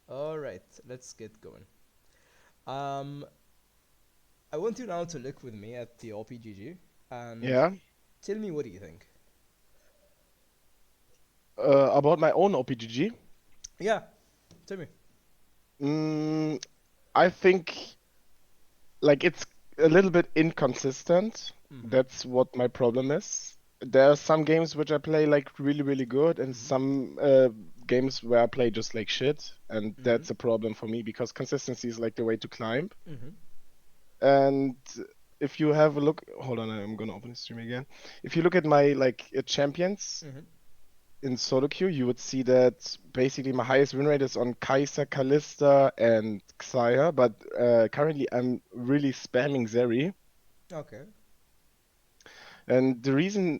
All right, let's get going. Um, I want you now to look with me at the OPGG and Yeah. tell me what do you think? About my own OPGG. Yeah, tell me. Mm, I think like it's a little bit inconsistent. Mm-hmm. That's what my problem is. There are some games which I play like really, really good, and Mm-hmm. some games where I play just like shit, and Mm-hmm. that's a problem for me because consistency is like the way to climb. Mm-hmm. And if you have a look, hold on, I'm gonna open the stream again. If you look at my like champions, Mm-hmm. in solo queue, you would see that basically my highest win rate is on Kai'Sa, Kalista, and Xayah, but currently I'm really spamming Zeri. Okay. And the reason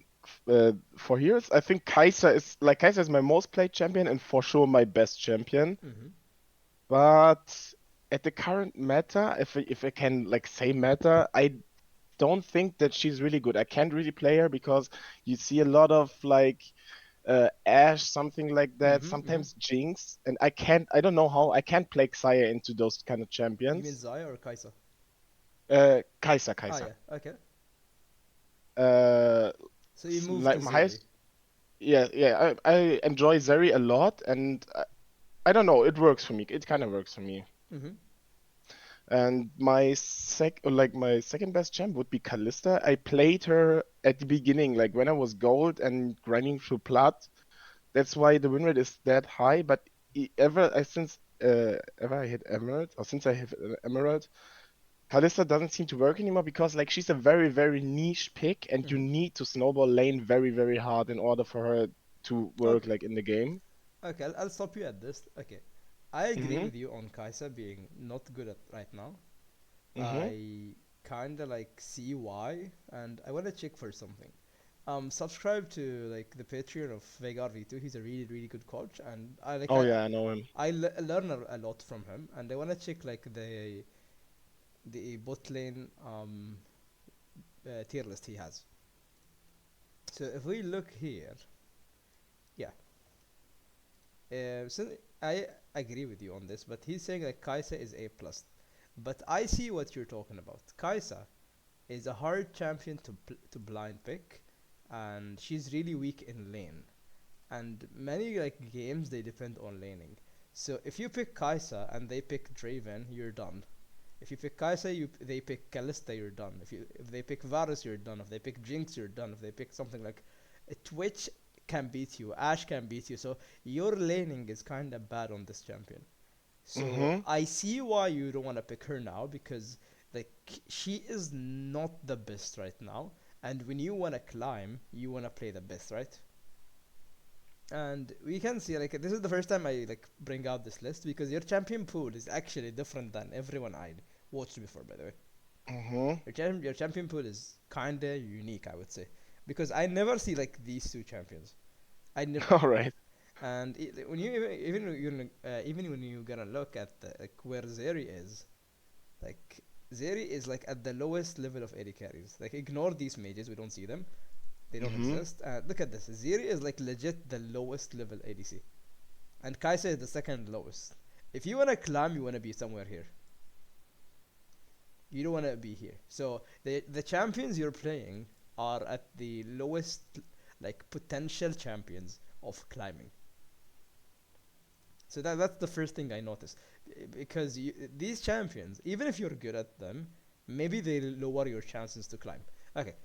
for here is I think Kai'Sa is my most played champion and for sure my best champion. Mm-hmm. But at the current meta, if I can like say meta, I don't think that she's really good. I can't really play her because you see a lot of like Ash, something like that. Mm-hmm. Mm-hmm. Sometimes Jinx, and I don't know how. I can't play Xayah into those kind of You mean champions. Zaya or Kaisa? Kai'Sa, Ah, Kai'Sa. yeah. Okay. Uh, So you moved to like my Zeri. highest, yeah, yeah. I enjoy Zeri a lot, and I don't know. It works for me. It kind of works for me. Mm-hmm. And my second best champ would be Kalista. I played her at the beginning, like when I was gold and grinding through plat. That's why the win rate is that high. But ever I hit Emerald, or since I hit Emerald, Kalista doesn't seem to work anymore because like she's a very, very niche pick, and you Mm-hmm. need to snowball lane very, very hard in order for her to work Okay. like in the game. Okay, I'll stop you at this. Okay. I agree Mhm. with you on Kaisa being not good at right now. Mhm. I kinda like see why, and I wanna check for something. Subscribe to like the Patreon of Vegar V2. He's a really really good coach, and I like Oh yeah, I know him. learn a lot from him, and I wanna check like the bot lane tier list he has. So if we look here, yeah, so I agree with you on this, but he's saying like Kaisa is A plus, but I see what you're talking about. Kaisa is a hard champion to blind pick, and she's really weak in lane. And many like games they depend on laning. So if you pick Kaisa and they pick Draven, you're done. If you pick Kaisa, they pick Kalista, you're done. If they pick Varus, you're done. If they pick Jinx, you're done. If they pick something like Twitch can beat you, Ash can beat you. So your laning is kind of bad on this champion. So Mhm. I see why you don't want to pick her now because like she is not the best right now. And when you want to climb, you want to play the best, right? And we can see like this is the first time I like bring out this list because your champion pool is actually different than everyone I watched before. By the way, Mhm. your champion pool is kinda unique, I would say, because I never see like these two champions. I never. All right. And when you even when you gonna look at like where Zeri is, like Zeri is like at the lowest level of AD carries. Like ignore these mages, we don't see them, they don't Mhm. exist. Look at this, Zeri is like legit the lowest level ADC, and Kaisa is the second lowest. If you wanna climb, you wanna be somewhere here. You don't wanna be here. So the champions you're playing are at the lowest like potential champions of climbing. So that's the first thing I noticed, because these champions, even if you're good at them, maybe they lower your chances to climb. Okay,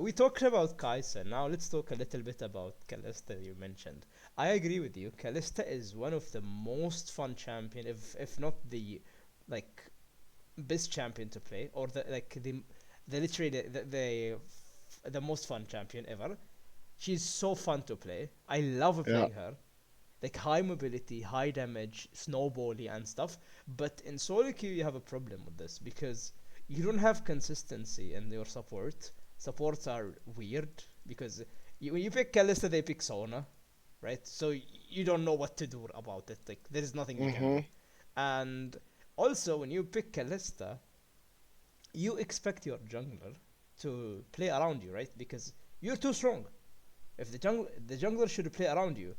we talked about Kaisa. Now let's talk a little bit about Kalista. You mentioned. I agree with you. Kalista is one of the most fun champion, if not the like best champion to play, or the literally the most fun champion ever. She's so fun to play. I love Yeah. playing her, like high mobility, high damage, snowbally and stuff. But in solo queue, you have a problem with this because you don't have consistency in your support. Supports are weird because when you pick Kalista, they pick Sona, right? So you don't know what to do about it. Like there is nothing you can do. Mhm. And also, when you pick Kalista, you expect your jungler to play around you, right? Because you're too strong. If the jungler should play around you,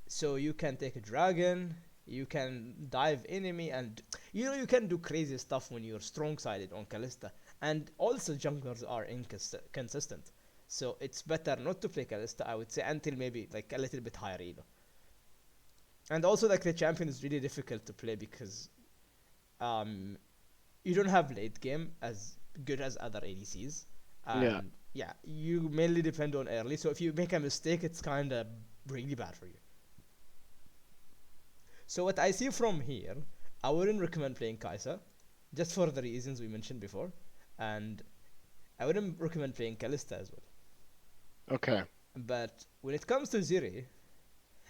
so you can take a dragon, You can dive enemy, and you can do crazy stuff when you're strong sided on Kalista. And also junglers are inconsistent. So it's better not to play Kalista, I would say, until maybe like a little bit higher elo. And also like the champion is really difficult to play because um you don't have late game as good as other ADCs. Yeah. And yeah, you mainly depend on early. So if you make a mistake, it's kind of really bad for you. So what I see from here, I wouldn't recommend playing Kai'Sa, just for the reasons we mentioned before, and I wouldn't recommend playing Kalista as well. Okay. But when it comes to Zeri,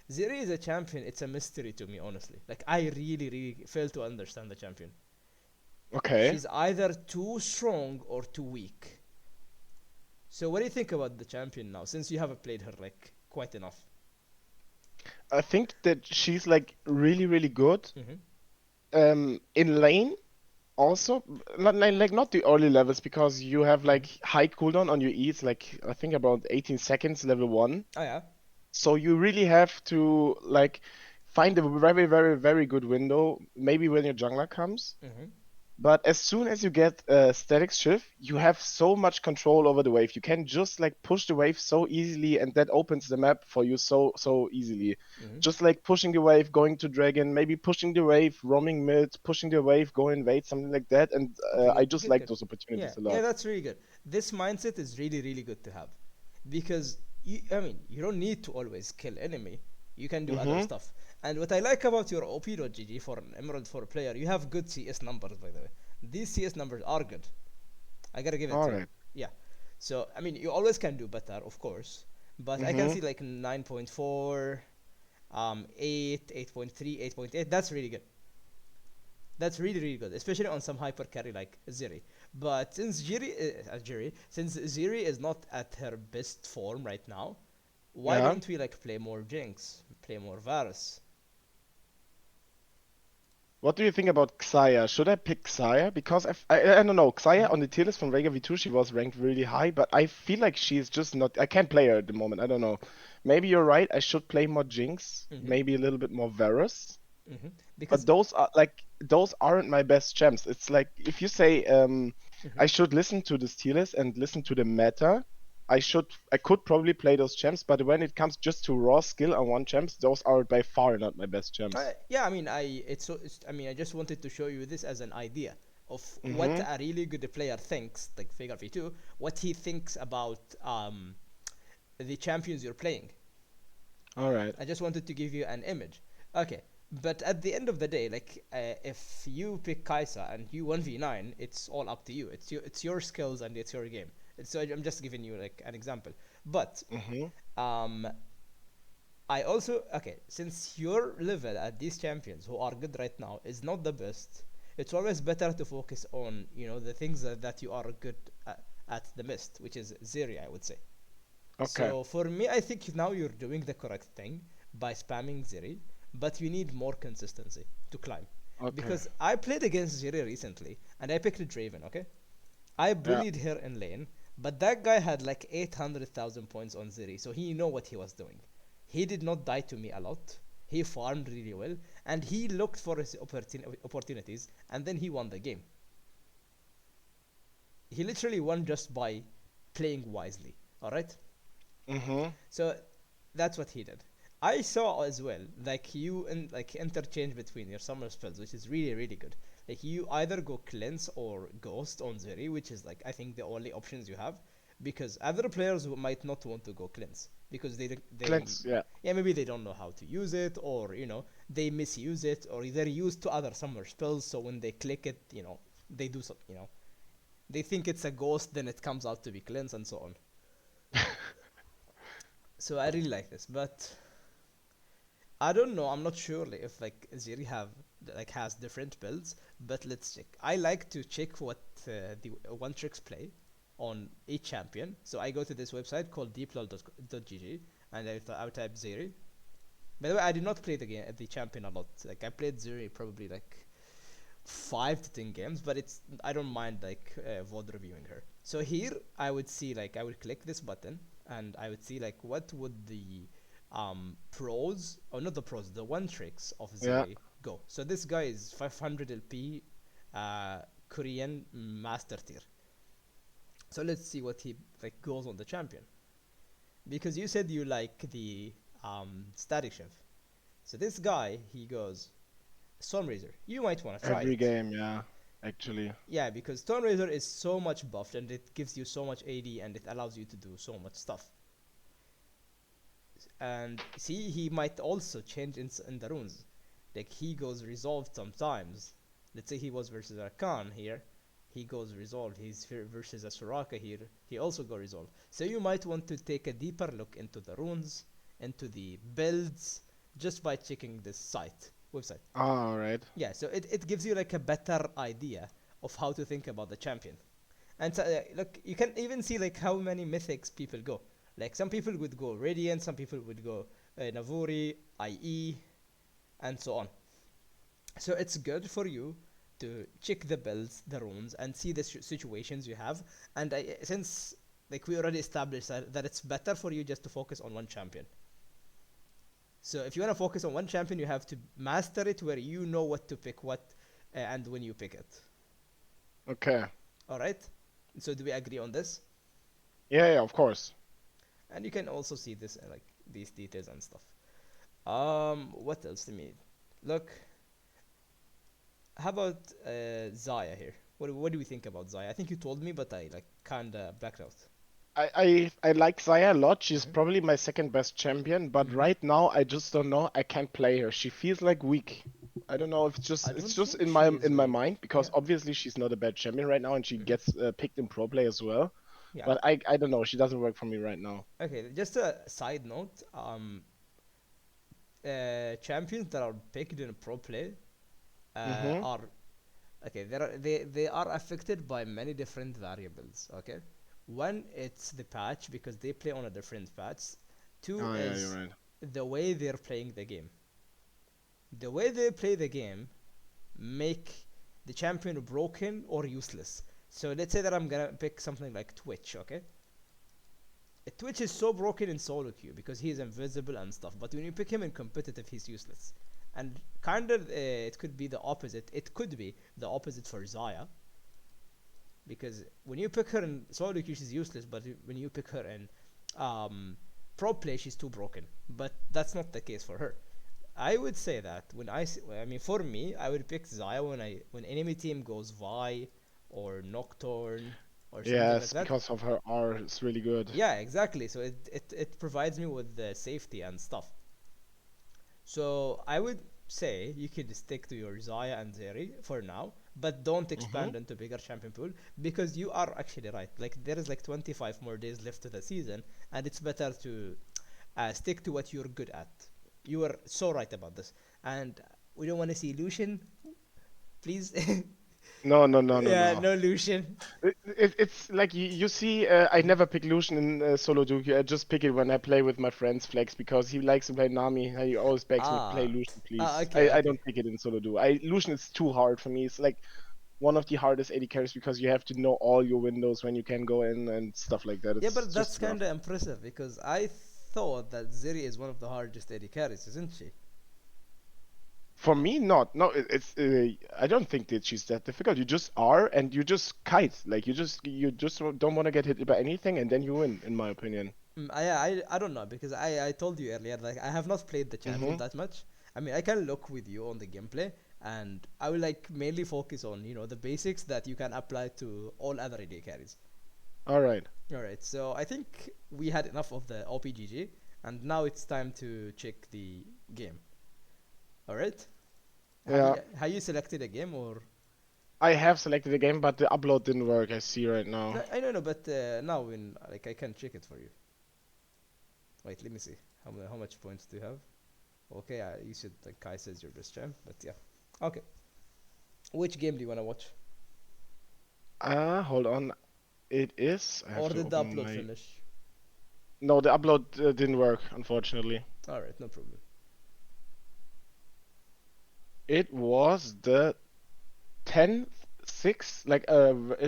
Zeri is a champion. It's a mystery to me, honestly. Like I really, really fail to understand the champion. Okay. She's either too strong or too weak. So what do you think about the champion now, since you have played her like quite enough? I think that she's like really, really good. Mm-hmm. In lane also, not like not the early levels because you have Mm-hmm. like high cooldown on your E. It's like I think about 18 seconds level one. Oh yeah. So you really have to like find a very, very, very good window, maybe when your jungler comes. Mm-hmm. But as soon as you get a static shift, you have so much control over the wave. You can just like push the wave so easily, and that opens the map for you so easily. Mm-hmm. Just like pushing the wave, going to dragon, maybe pushing the wave, roaming mid, pushing the wave, go invade, something like that. And Okay, I good, just good, like good. those Yeah, opportunities a yeah, lot. that's really good. This mindset is really, really good to have, because I mean, you don't need to always kill enemy. You can do other Mm-hmm. stuff. And what I like about your OP.GG for an Emerald 4 player, you have good CS numbers, by the way. These CS numbers are good. I gotta give it All to you. right. Yeah. So I mean, you always can do better, of course. But I can Mm-hmm. see like 9.4, 8, 8.3, 8.8. That's really good. That's really, really good, especially on some hyper carry like Zeri. But since since Zeri is not at her best form right now, why Yeah. don't we like play more Jinx, play more Varus? What do you think about Xayah? Should I pick Xayah? Because I don't know. Xayah Mm-hmm. on the tier list from Vega V2, she was ranked really high, but I feel like she's just not. I can't play her at the moment. I don't know. Maybe you're right. I should play more Jinx, Mm-hmm. maybe a little bit more Varus. Mm-hmm. But Because those aren't my best champs. It's like if you say mm-hmm. I should listen to this tier list and listen to the meta, I could probably play those champs, but when it comes just to raw skill on one champs, those are by far not my best champs. Yeah, I mean, I mean, I just wanted to show you this as an idea of what Mm-hmm. a really good player thinks, like Figure V2, what he thinks about the champions you're playing. All right. I just wanted to give you an image. Okay, but at the end of the day, like if you pick Kaisa and you 1v9, it's all up to you. It's your skills and it's your game. So I'm just giving you like an example. But Mm-hmm. um, I also since your level at these champions who are good right now is not the best, it's always better to focus on the things that you are good at the best, which is Zeri, I would say. Okay. So for me, I think now you're doing the correct thing by spamming Zeri, but you need more consistency to climb. Okay. Because I played against Zeri recently, and I picked Draven, okay? I Yeah. bullied her in lane, but that guy had like 800,000 points on Zeri, so he know what he was doing. He did not die to me a lot. He farmed really well, and he looked for his opportunities, and then he won the game. He literally won just by playing wisely, alright? Mm-hmm. So that's what he did. I saw as well, like you and like interchange between your summer spells, which is really really good. Like you either go cleanse or ghost on Zeri, which is like I think the only options you have, because other players who might not want to go cleanse because they Cleanse. Yeah. yeah, maybe they don't know how to use it, or they misuse it, or they're used to other summer spells, so when they click it, they do so, they think it's a ghost, then it comes out to be cleanse and so on. So I really like this, but I don't know. I'm not sure if like Zeri has different builds, but let's check. I like to check what the one tricks play on each champion. So I go to this website called deeplol.gg and I type Zeri. By the way, I did not play the champion a lot. Like I played Zeri probably like 5 to 10 games, but I don't mind like VOD reviewing her. So here I would see like I would click this button and I would see like what would the pros, or not the pros, the one tricks of Yeah. Zeri. go. So this guy is 500 LP, uh, Korean master tier. So let's see what he like goes on the champion. Because you said you like the Static Chef. So this guy, he goes Stormraiser. You might want to try Every it. game, yeah, actually. Yeah, because Stormraiser is so much buffed and it gives you so much AD and it allows you to do so much stuff. And see, he might also change in the runes. Like he goes resolved sometimes. Let's say he was versus a Khan here. He goes resolved. He's versus a Soraka here. He also go resolved. So you might want to take a deeper look into the runes, into the builds, just by checking this website. All right. Yeah, so it gives you like a better idea of how to think about the champion. And so, look, you can even see like how many mythics people go. Like some people would go Radiant, some people would go Navuri, IE, and so on. So it's good for you to check the builds, the runes, and see the situations you have. And since like we already established that it's better for you just to focus on one champion. So if you want to focus on one champion, you have to master it where you know what to pick, what and when you pick it. Okay. All right. So do we agree on this? Yeah, yeah, of course. And you can also see this like these details and stuff. What else to me? Look, how about Zaya here? What do we think about Zaya? I think you told me, but I like kinda blacked out. I like Zaya a lot. She's Mm-hmm. probably my second best champion, but Mm-hmm. right now I just don't know. I can't play her. She feels like weak. I don't know if I it's don't just think in she my is weak. mind because Yeah. obviously she's not a bad champion right now and she Mm-hmm. gets picked in pro play as well. Yeah. But I don't know. She doesn't work for me right now. Okay. Just a side note. Champions that are picked in pro play Mm-hmm. are okay. They are affected by many different variables. Okay. One, it's the patch because they play on a different patch. Two Oh yeah, you're is right. the way they're playing the game. The way they play the game make the champion broken or useless. So let's say that I'm gonna pick something like Twitch, okay? Twitch is so broken in solo queue because he's invisible and stuff, but when you pick him in competitive, he's useless. And kind of, it could be the opposite. It could be the opposite for Zaya because when you pick her in solo queue, she's useless, but when you pick her in um, pro play, she's too broken. But that's not the case for her. I would say that I mean, for me, I would pick Zaya when enemy team goes Vi or Nocturne or something like Yes, that. because of her R, it's really good. Yeah, exactly. So it provides me with the safety and stuff. So I would say you could stick to your Zaya and Zeri for now, but don't Mm-hmm. expand into bigger champion pool because you are actually right. Like there is like 25 more days left to the season, and it's better to stick to what you're good at. You are so right about this, and we don't want to see Lucian, please. No, no, no, no, Yeah, no. no Lucian. It's like you see, I never pick Lucian in solo Duke. I just pick it when I play with my friends Flex because he likes to play Nami. He always begs me play Ah, Lucian, please. okay, I okay. don't pick it in solo Duke. I Lucian is too hard for me. It's like one of the hardest AD carries because you have to know all your windows when you can go in and stuff like that. Yeah, It's but that's just rough. kind of impressive because I thought that Zeri is one of the hardest AD carries, isn't she? For me, not. No, it's. I don't think that she's that difficult. You just are, and you just kite. Like you just don't want to get hit by anything, and then you win, in my opinion. I don't know because I told you earlier like I have not played the champion Mm-hmm. that much. I mean I can look with you on the gameplay and I will like mainly focus on the basics that you can apply to all other AD carries. All right. All right, so I think we had enough of the OPGG and now it's time to check the game. All right, Yeah. have you selected a game or? I have selected the game, but the upload didn't work. I see right No, now. I don't know, but now when like I can check it for you. Wait, let me see. How much points do you have? Okay, you said like Kai says your best champ, but yeah. Okay, which game do you wanna watch? Hold on. It is. I have Or to did the open upload my. finish? No, the upload didn't work, unfortunately. All right, no problem. It was the 10-6. Like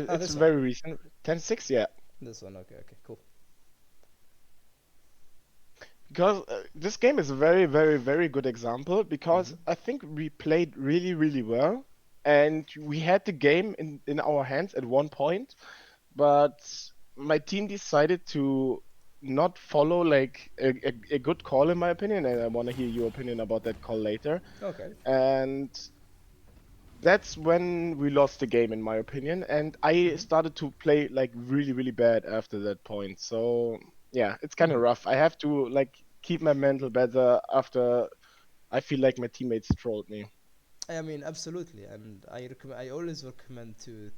Ah, it's this one. very recent. 10-6, yeah. This one. Okay, okay, cool. Because this game is a very, very, very good example Mm-hmm. because I think we played really, really well and we had the game in our hands at one point, but my team decided to not follow like a good call in my opinion, and I want to hear your opinion about that call later. Okay. And that's when we lost the game in my opinion, and I Mm-hmm. started to play like really, really bad after that point. So yeah, it's kind of Mm-hmm. rough. I have to like keep my mental better after I feel like my teammates trolled me. I mean, absolutely, and I always recommend to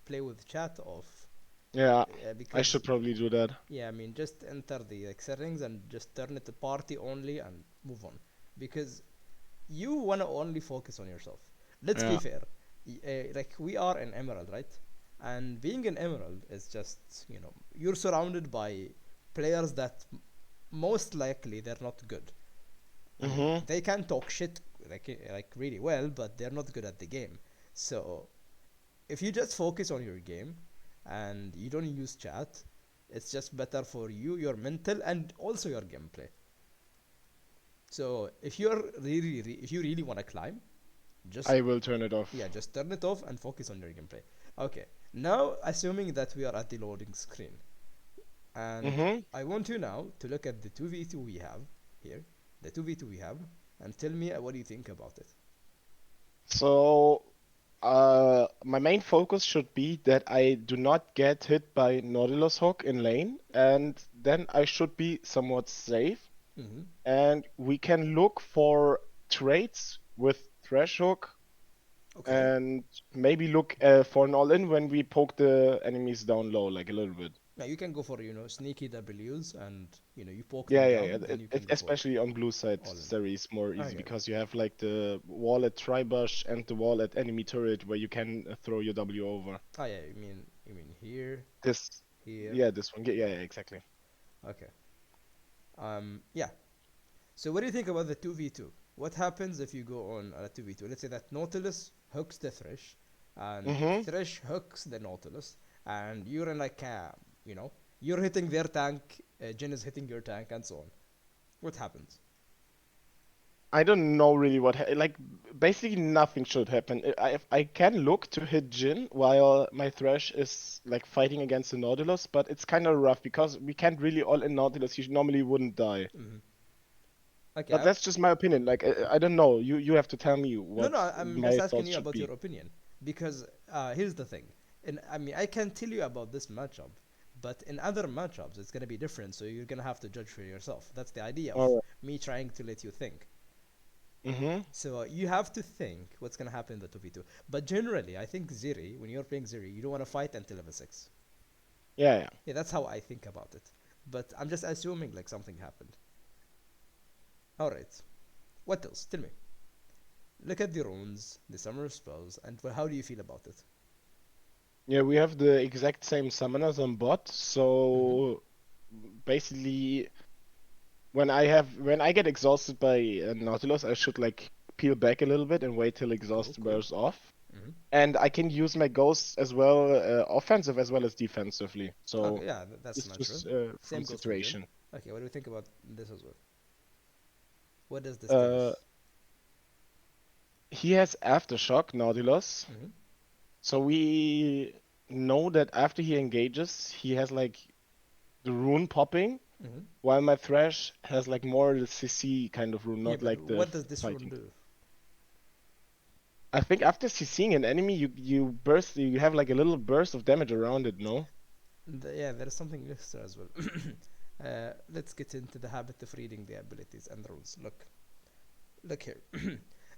play with chat off, Yeah, I because should probably do that. yeah, I mean, just enter the like, settings and just turn it to party only and move on, because you wanna only focus on yourself. Let's be Yeah. fair, like we are an emerald, right? And being an emerald is just you're surrounded by players that most likely they're not good. I mean, Mhm. they can talk shit like really well, but they're not good at the game. So if you just focus on your game and you don't use chat, it's just better for you, your mental, and also your gameplay. So if you really want to climb, just I will turn it yeah, off. just turn it off and focus on your gameplay. Okay. Now, assuming that we are at the loading screen, and Mhm. I want you now to look at the 2v2 we have here, the 2v2 we have, and tell me what do you think about it. So, my main focus should be that I do not get hit by Nautilus Hook in lane, and then I should be somewhat safe. Mm-hmm. And we can look for trades with Thresh Hook Okay. and maybe look for an all-in when we poke the enemies down low, like a little bit. Now you can go for sneaky W's, and you poke Yeah, them yeah, yeah. down, then you can go for Especially on blue side, all in. Zeri is more easy Okay. because you have like the wall at Tribush and the wall at enemy turret where you can throw your W over. Oh yeah, you mean here, This, here. yeah, this one. Yeah, yeah, exactly. Okay. Yeah. So what do you think about the 2v2? What happens if you go on a 2v2? Let's say that Nautilus hooks the Thresh, and Mm-hmm. Thresh hooks the Nautilus, and you're in like you know, you're hitting their tank, Jin is hitting your tank, and so on. What happens? I don't know really like basically nothing should happen. I can look to hit Jin while my Thresh is like fighting against the Nautilus, but it's kind of rough because we can't really all in Nautilus. You normally wouldn't die. Hmm. Okay. But that's just my opinion. Like I don't know. You have to tell me No, no, what I'm just my asking thoughts you should about be. your opinion, because here's the thing, and I mean I can tell you about this matchup, but in other matchups it's gonna be different. So you're gonna have to judge for yourself. That's the idea of All right. me trying to let you think. Mm-hmm. So you have to think what's gonna happen in the 2v2. But generally, I think Zeri, when you're playing Zeri, you don't want to fight until level 6. Yeah, yeah. Yeah, that's how I think about it. But I'm just assuming like something happened. Alright. What else? Tell me. Look at the runes, the summer spells, and well, how do you feel about it? Yeah, we have the exact same summoners on bot, Mm-hmm. so basically when I get exhausted by Nautilus, I should like peel back a little bit and wait till Cool, exhaust cool. wears off. Mm-hmm. And I can use my ghosts as well, offensive as well as defensively. Okay, So yeah, that's it's natural. just from Same goes for Jin. situation. Okay, what do you think about this as well? What does this tell Uh, us? he has aftershock Nautilus, Mm-hmm. so we know that after he engages, he has like the rune popping, Mm-hmm. while my Thresh has like more the CC kind of rune, Yeah, not but like the what does this rune fighting. do? I think after CCing an enemy, you have like a little burst of damage around it, no? Yeah, there's something extra as well. Let's get into the habit of reading the abilities and rules. Look here.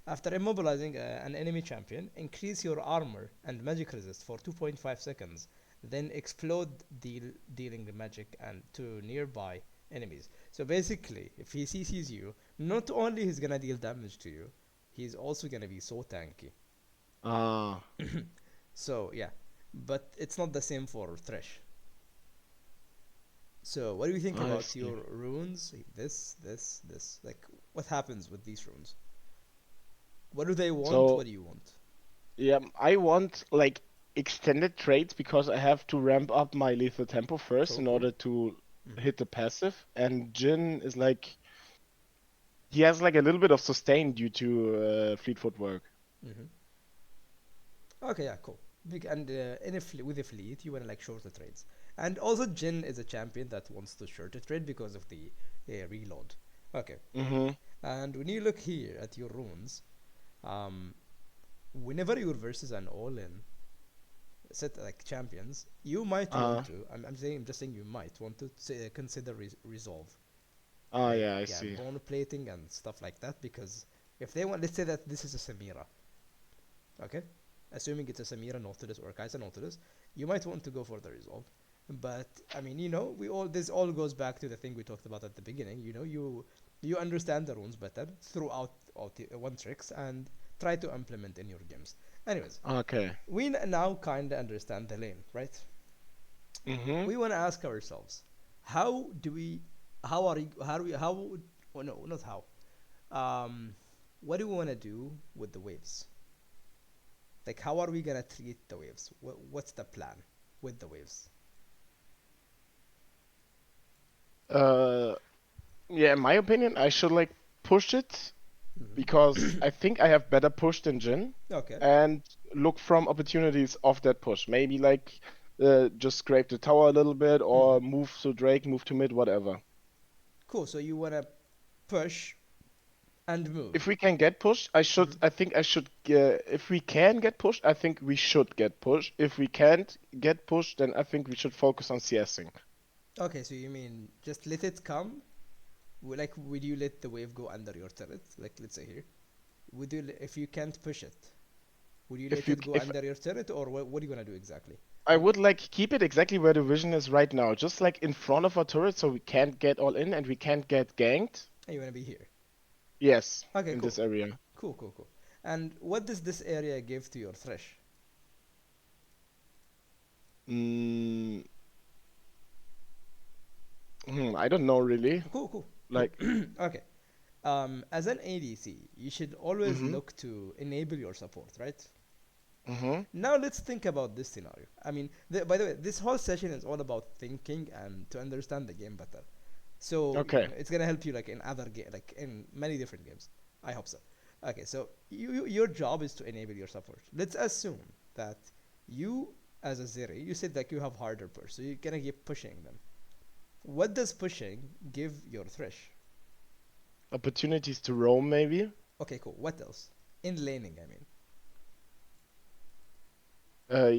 After immobilizing an enemy champion, increase your armor and magic resist for 2.5 seconds, then explode, dealing the magic and to nearby enemies. So basically, if he CCs you, not only he's gonna deal damage to you, he's also gonna be so tanky. Ah, So yeah, but it's not the same for Thresh. So what do you think I about see. your runes? This. Like, what happens with these runes? What do they want? So What do you want? yeah, I want like extended trades because I have to ramp up my lethal tempo first Cool, in cool. order to Hmm. hit the passive. And Jin is like he has like a little bit of sustain due to fleet footwork. Hmm. Okay, yeah, cool. And with a fleet, you want to like shorter trades. And also, Jin is a champion that wants to shorter trade because of the reload. Okay. Mm-hmm. And when you look here at your runes, um, whenever you're versus an all-in set like champions, you might want Uh, to. I'm just saying you might want to consider resolve. oh Like yeah, I yeah, see. bone plating and stuff like that. Because if they want, let's say that this is a Samira, okay, assuming it's a Samira Nautilus or a Kaiser Nautilus, you might want to go for the resolve. But I mean, we all this all goes back to the thing we talked about at the beginning. You understand the runes better throughout all the one tricks and try to implement in your games. Anyways, Okay. we now kind of understand the lane, right? Mm-hmm. We want to ask ourselves, how do we, how are you, how do we, how, oh no, not how. Um, what do we want to do with the waves? Like, how are we gonna treat the waves? What's the plan with the waves? Uh, yeah, in my opinion, I should like push it because Hmm. I think I have better push than Jin, Okay. and look from opportunities of that push. Maybe like just scrape the tower a little bit Hmm. or move to Drake, move to mid, whatever. Cool. So you wanna push and move. If we can get pushed, Hmm. I think I should, if we can get pushed, I think we should get pushed. If we can't get pushed, then I think we should focus on CSing. Okay. So you mean just let it come? Like, would you let the wave go under your turret? Like, let's say here, would you if you can't push it? Would you If let you, it go if under your turret, or what are you gonna do exactly? I would like keep it exactly where the vision is right now, just like in front of our turret, so we can't get all in and we can't get ganked. You wanna be here. Yes, Okay, in cool, this area. cool, cool, cool. And what does this area give to your thresh? Mm, I don't know really. Cool, cool, cool. Like, Okay. As an ADC, you should always mm-hmm, look to enable your support, right? mm-hmm. Now let's think about this scenario. I mean, by the way, this whole session is all about thinking and to understand the game better. So Okay. it's gonna help you like in other game, like in many different games. I hope so. Okay, so your job is to enable your support. Let's assume that you, as a Zeri, you said like you have harder push, so you're gonna keep pushing them. What does pushing give your Thresh? Opportunities to roam maybe. Okay, cool. What else? In laning, I mean. Uh,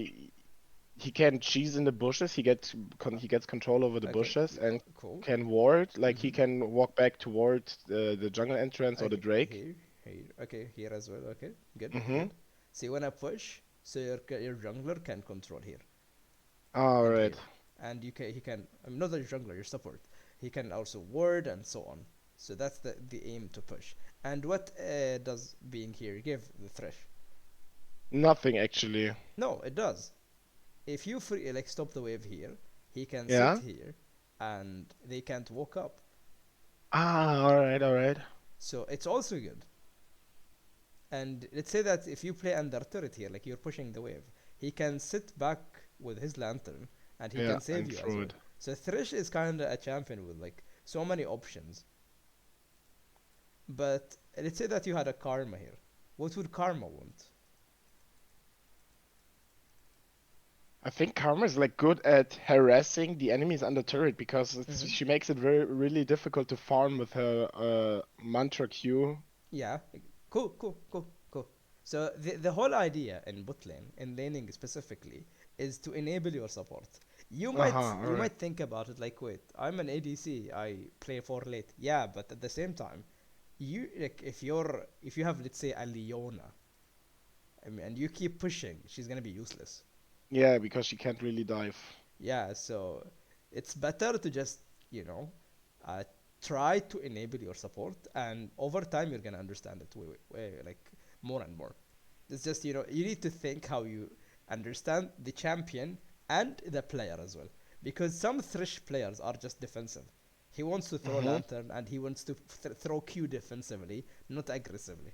he can cheese in the bushes. He gets control over the Okay, bushes and cool. can ward. Like he Mm-hmm. can walk back towards the jungle entrance or the Okay, Drake. here. Okay, here as well. Okay, good, Mm-hmm. good. So you wanna push, so your jungler can control here All and right. here, and he can. I'm not the jungler, your support. He can also ward and so on. So that's the aim to push. And what does being here give the Thresh? Nothing actually. No, it does. If you free like stop the wave here, he can sit Yeah. here, and they can't walk up. Ah, all right, all right. So it's also good. And let's say that if you play under turret here, like you're pushing the wave, he can sit back with his lantern and he Yeah, can save and you as throw well. it. So Thresh is kind of a champion with like so many options. But let's say that you had a Karma here. What would Karma want? I think Karma is like good at harassing the enemies under turret because Hmm. she makes it very really difficult to farm with her mantra Q. Yeah, cool. So the whole idea in bot lane, in laning specifically, is to enable your support. Uh-huh, all You right. might think about it like, wait, I'm an ADC, I play for late. Yeah, but at the same time, you like if you have let's say a Leona, I mean, and you keep pushing, she's gonna be useless. Yeah, because she can't really dive. Yeah, so it's better to just you know uh, try to enable your support, and over time you're gonna understand it like more and more. It's just you need to think how you understand the champion and the player as well, because some Thresh players are just defensive. He wants to throw Mm-hmm. lantern and he wants to throw Q defensively, not aggressively.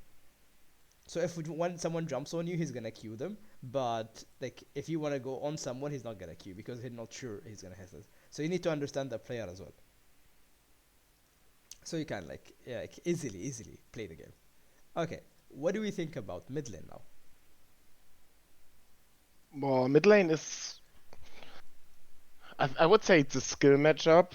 So if when someone jumps on you, he's gonna Q them. But like if you wanna go on someone, he's not gonna Q because he's not sure he's gonna hit it. So you need to understand the player as well. So you can like, yeah, like easily play the game. Okay, what do we think about mid lane now? Well, mid lane is, I would say it's a skill matchup.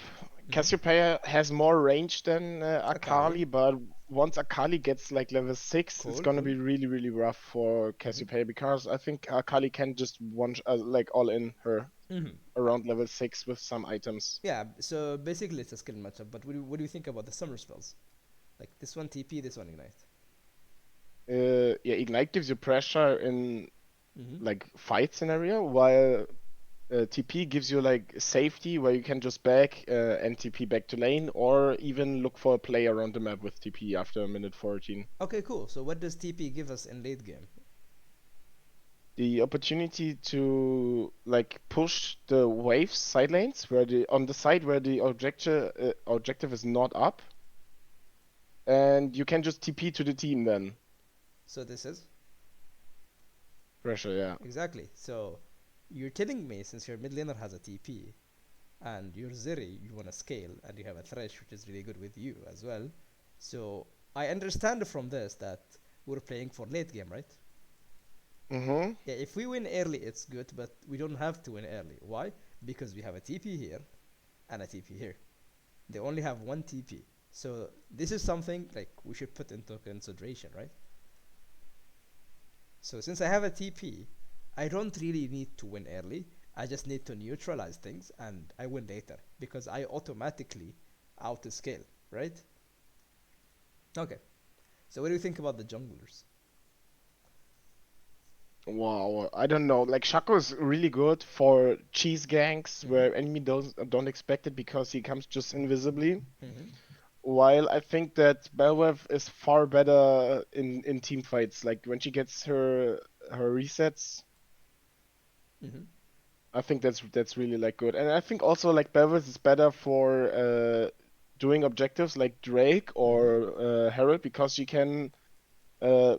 Mm-hmm. Cassiopeia has more range than Akali, Akali, but once Akali gets like level 6, it's cool, gonna cool. be really rough for Mm-hmm. Cassiopeia because I think Akali can just like all in her Mm-hmm. around level 6 with some items. Yeah, so basically it's a skill matchup. But what do you think about the summer spells? Like this one TP, this one ignite. Yeah, Ignite gives you pressure in Mm-hmm. like fight scenario, while TP gives you like safety where you can just back and TP back to lane, or even look for a play around the map with TP after minute 14. Okay, cool. So what does TP give us in late game? The opportunity to like push the waves side lanes where the on the side where the objective is not up, and you can just TP to the team then. So this is Pressure, yeah. exactly. So you're telling me since your mid laner has a TP and your Zeri you want to scale and you have a Thresh which is really good with you as well. So I understand from this that we're playing for late game, right? Mm-hmm. Yeah, if we win early it's good, but we don't have to win early. Why? Because we have a TP here and a TP here. They only have one TP. So this is something like we should put into consideration, right? So since I have a TP, I don't really need to win early. I just need to neutralize things and I win later because I automatically outscale, right? Okay. So what do you think about the junglers? Wow, I don't know. Like Shaco is really good for cheese ganks Mm-hmm. where enemy don't expect it because he comes just invisibly. Mm-hmm. While I think that Bellev is far better in team fights. Like when she gets her resets, Mm-hmm. I think that's really like good. And I think also like Bellev is better for doing objectives like Drake Mm-hmm. or Herald because she can uh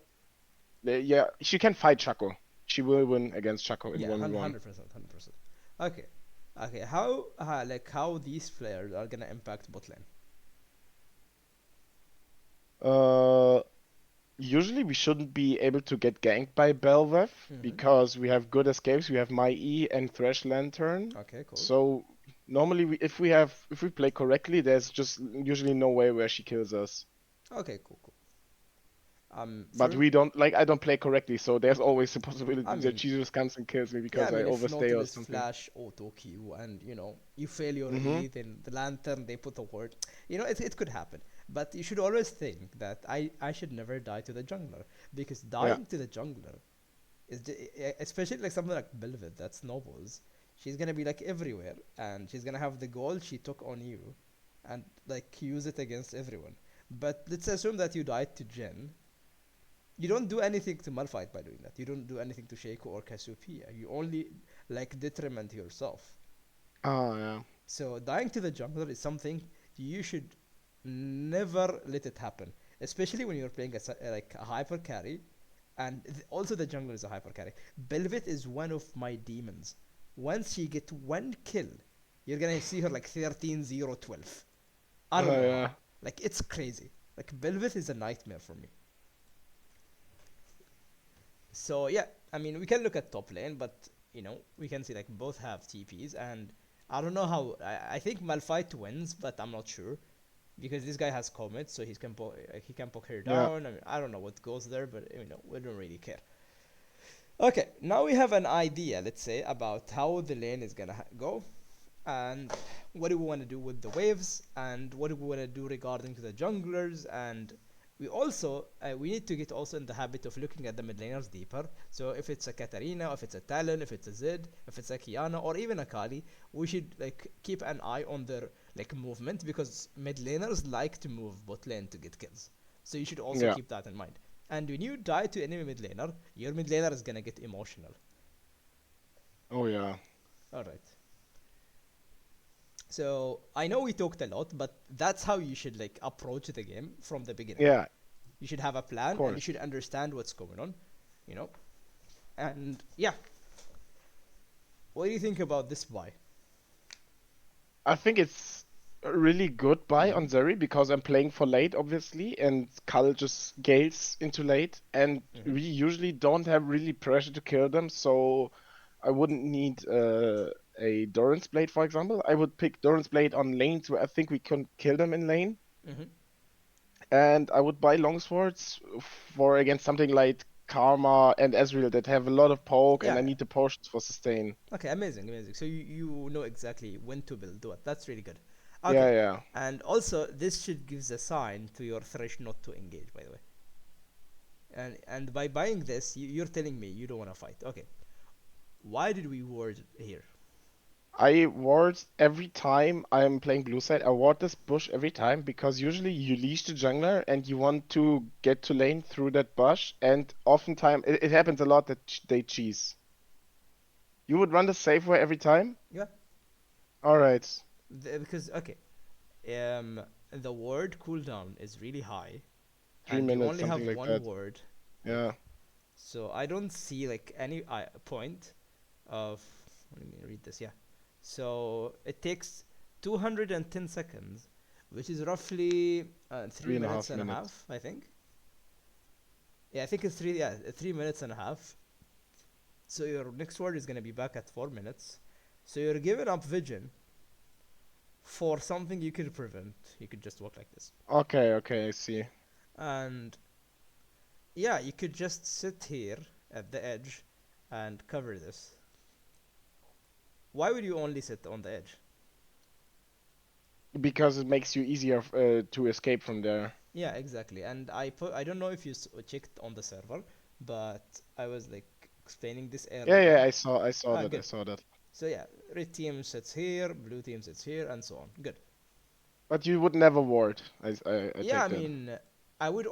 yeah, she can fight Shaco. She will win against Shaco in Yeah, 1v1. 100%, 100%. Okay. Okay, how how these players are gonna impact bot lane? Uh, Usually we shouldn't be able to get ganked by Belveth Mm-hmm. because we have good escapes. We have My E and Thresh Lantern. Okay, cool. So normally if we play correctly, there's just usually no way where she kills us. Okay, cool, cool. But For we don't like I don't play correctly, so there's always the possibility I that mean, she just comes and kills me yeah, because I I mean, if overstay or Nautilus something. flash auto Q and you fail your Mm-hmm. E, then the lantern they put a word, it could happen. But you should always think that I should never die to the jungler because Yeah. dying to the jungler is especially like something like Belvid that's nobles. She's gonna be like everywhere and she's gonna have the gold she took on you, and like use it against everyone. But let's assume that you died to Jen. You don't do anything to Malphite by doing that. You don't do anything to Shaco or Cassiopeia. You only like detriment yourself. Oh yeah. So dying to the jungler is something you should never let it happen, especially when you're playing like a hyper carry, and also the jungler is a hyper carry. Belvit is one of my demons. Once she get one kill, you're gonna see her like 13-0-12. I don't Oh know how. yeah. Like it's crazy. Like Belvit is a nightmare for me. So yeah, I mean we can look at top lane, but we can see like both have TPs, and I don't know how. I think Malphite wins, but I'm not sure because this guy has comet, so he can poke her Yeah. down. I mean I don't know what goes there, but we don't really care. Okay, now we have an idea, let's say, about how the lane is gonna go, and what do we want to do with the waves, and what do we want to do regarding to the junglers, and we need to get also in the habit of looking at the mid laners deeper. So if it's a Katarina, if it's a Talon, if it's a Zed, if it's a Kiana, or even a Kali, we should like keep an eye on their like movement because mid laners like to move bot lane to get kills. So you should also Yeah. keep that in mind. And when you die to enemy mid laner, your mid laner is gonna get emotional. Oh yeah. All right. So I know we talked a lot, but that's how you should like approach the game from the beginning. Yeah. You should have a Of plan and you course. should understand what's going on, you know. And yeah, what do you think about this buy? I think it's a really good buy Mm-hmm. on Zeri because I'm playing for late, obviously, and Kal just scales into late, and Mm-hmm. we usually don't have really pressure to kill them, so I wouldn't need a Doran's Blade, for example. I would pick Doran's Blade on lanes where I think we can kill them in lane, Mm-hmm. and I would buy Longswords for against something like Karma and Ezreal that have a lot of poke, and Yeah, I yeah. need the potions for sustain. Okay, amazing, amazing. So you know exactly when to build what. That's really good. Okay, Yeah, yeah. and also this should gives a sign to your thresh not to engage. By the way, and by buying this, you're telling me you don't want to fight. Okay, why did we ward here? I ward every time I'm playing blue side. I ward this bush every time because usually you leash the jungler and you want to get to lane through that bush, and oftentimes it happens a lot that they cheese. You would run the safe way every time? Yeah, All right, because okay, um, the word cooldown is really high, three and you minutes, only something have like one that. word, like, Yeah, so I don't see like any point of. Let me read this. Yeah, so it takes 210 seconds, which is roughly three three and a minutes half and a minutes. half. I think. Yeah, I think it's three. Yeah, 3 minutes and a half. So your next word is gonna be back at 4 minutes. So you're giving up vision for something you could prevent. You could just walk like this, Okay, okay, I see. and yeah, you could just sit here at the edge and cover this. Why would you only sit on the edge? Because it makes you easier to escape from there. Yeah, exactly. And I don't know if you checked on the server, but I was like explaining this Yeah, earlier. yeah, I saw Ah, that, I good. saw that. So yeah, red team sits here, blue team sits here, and so on. Good. But you would never ward. I Yeah, take I that. mean, I would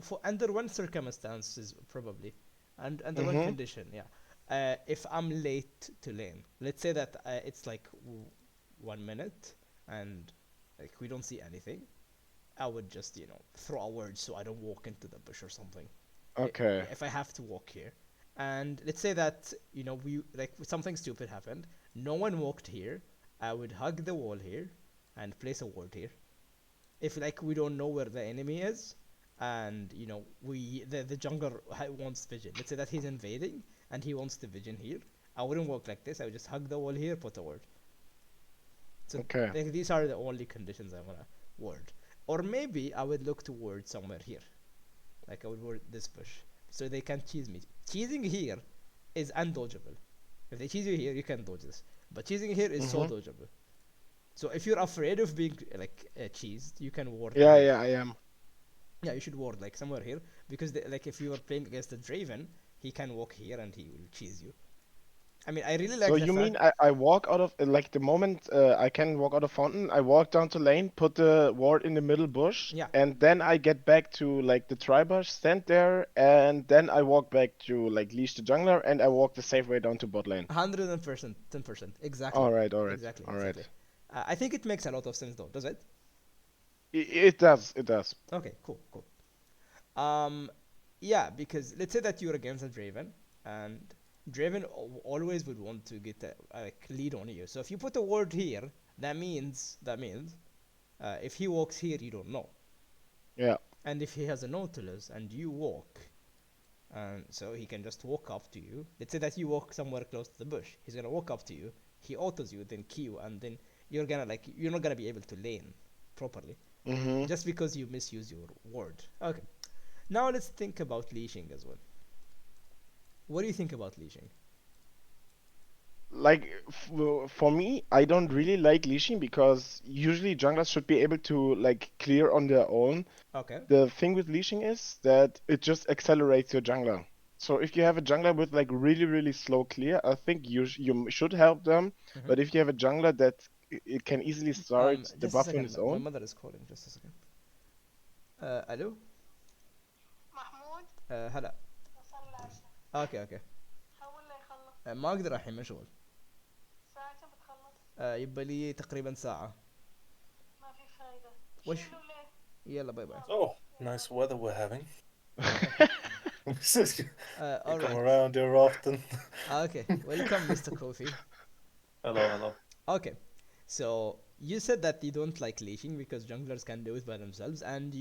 for under one circumstances probably, and under one Mm-hmm. condition, yeah. If I'm late to lane, let's say that it's like 1 minute, and like we don't see anything, I would just throw a word so I don't walk into the bush or something. Okay. Yeah, if I have to walk here, and let's say that we like something stupid happened, no one walked here, I would hug the wall here, and place a ward here. If like we don't know where the enemy is, and the jungler wants vision. Let's say that he's invading and he wants the vision here. I wouldn't walk like this. I would just hug the wall here, put a word. So Okay. like, these are the only conditions I wanna word. Or maybe I would look toward somewhere here. Like I would word this bush, so they can't cheese me. Cheesing here is undodgeable. If they cheese you here, you can dodge this. But cheesing here is so Mm-hmm. dodgeable. So if you're afraid of being like cheesed, you can ward Yeah, here. yeah, I am. Yeah, you should ward like somewhere here because like if you are playing against the Draven, he can walk here and he will cheese you. I mean, I really So like the you mean fact. I walk out of like the moment I can walk out of fountain, I walk down to lane, put the ward in the middle bush, Yeah, and then I get back to like the tri-bush, stand there, and then I walk back to like leash the jungler, and I walk the safe way down to bot lane. 100%, 10%, exactly, All right, all right, exactly, all right. exactly. I think it makes a lot of sense though, does it? It does, it does. Okay, cool, cool. Um, yeah, because let's say that you're against a Draven, and Draven always would want to get a like lead on you. So if you put a ward here, that means if he walks here, you don't know. Yeah. And if he has a Nautilus and you walk, and so he can just walk up to you. Let's say that you walk somewhere close to the bush. He's gonna walk up to you. He autos you, then Q, and then you're not gonna be able to lane properly Mm-hmm. just because you misuse your ward. Okay. Now let's think about leashing as well. What do you think about leashing? Like for me, I don't really like leashing because usually junglers should be able to like clear on their own. Okay. The thing with leashing is that it just accelerates your jungler. So if you have a jungler with like really really slow clear, I think you should help them. Mm-hmm. But if you have a jungler that it can easily start the Just a buff on second. his My own, mother is calling. Just a second. Hello. هلا. اوكي اوكي. ما اقدر الحين مشغول. يبقى لي تقريبا ساعة. وش؟ يلا باي باي. Oh, nice weather we're having. Okay. You All come right. around here often. Okay. Welcome, Mr. Coffee. Hello, hello. Okay. So you said that you don't like leashing because junglers can do it by themselves, and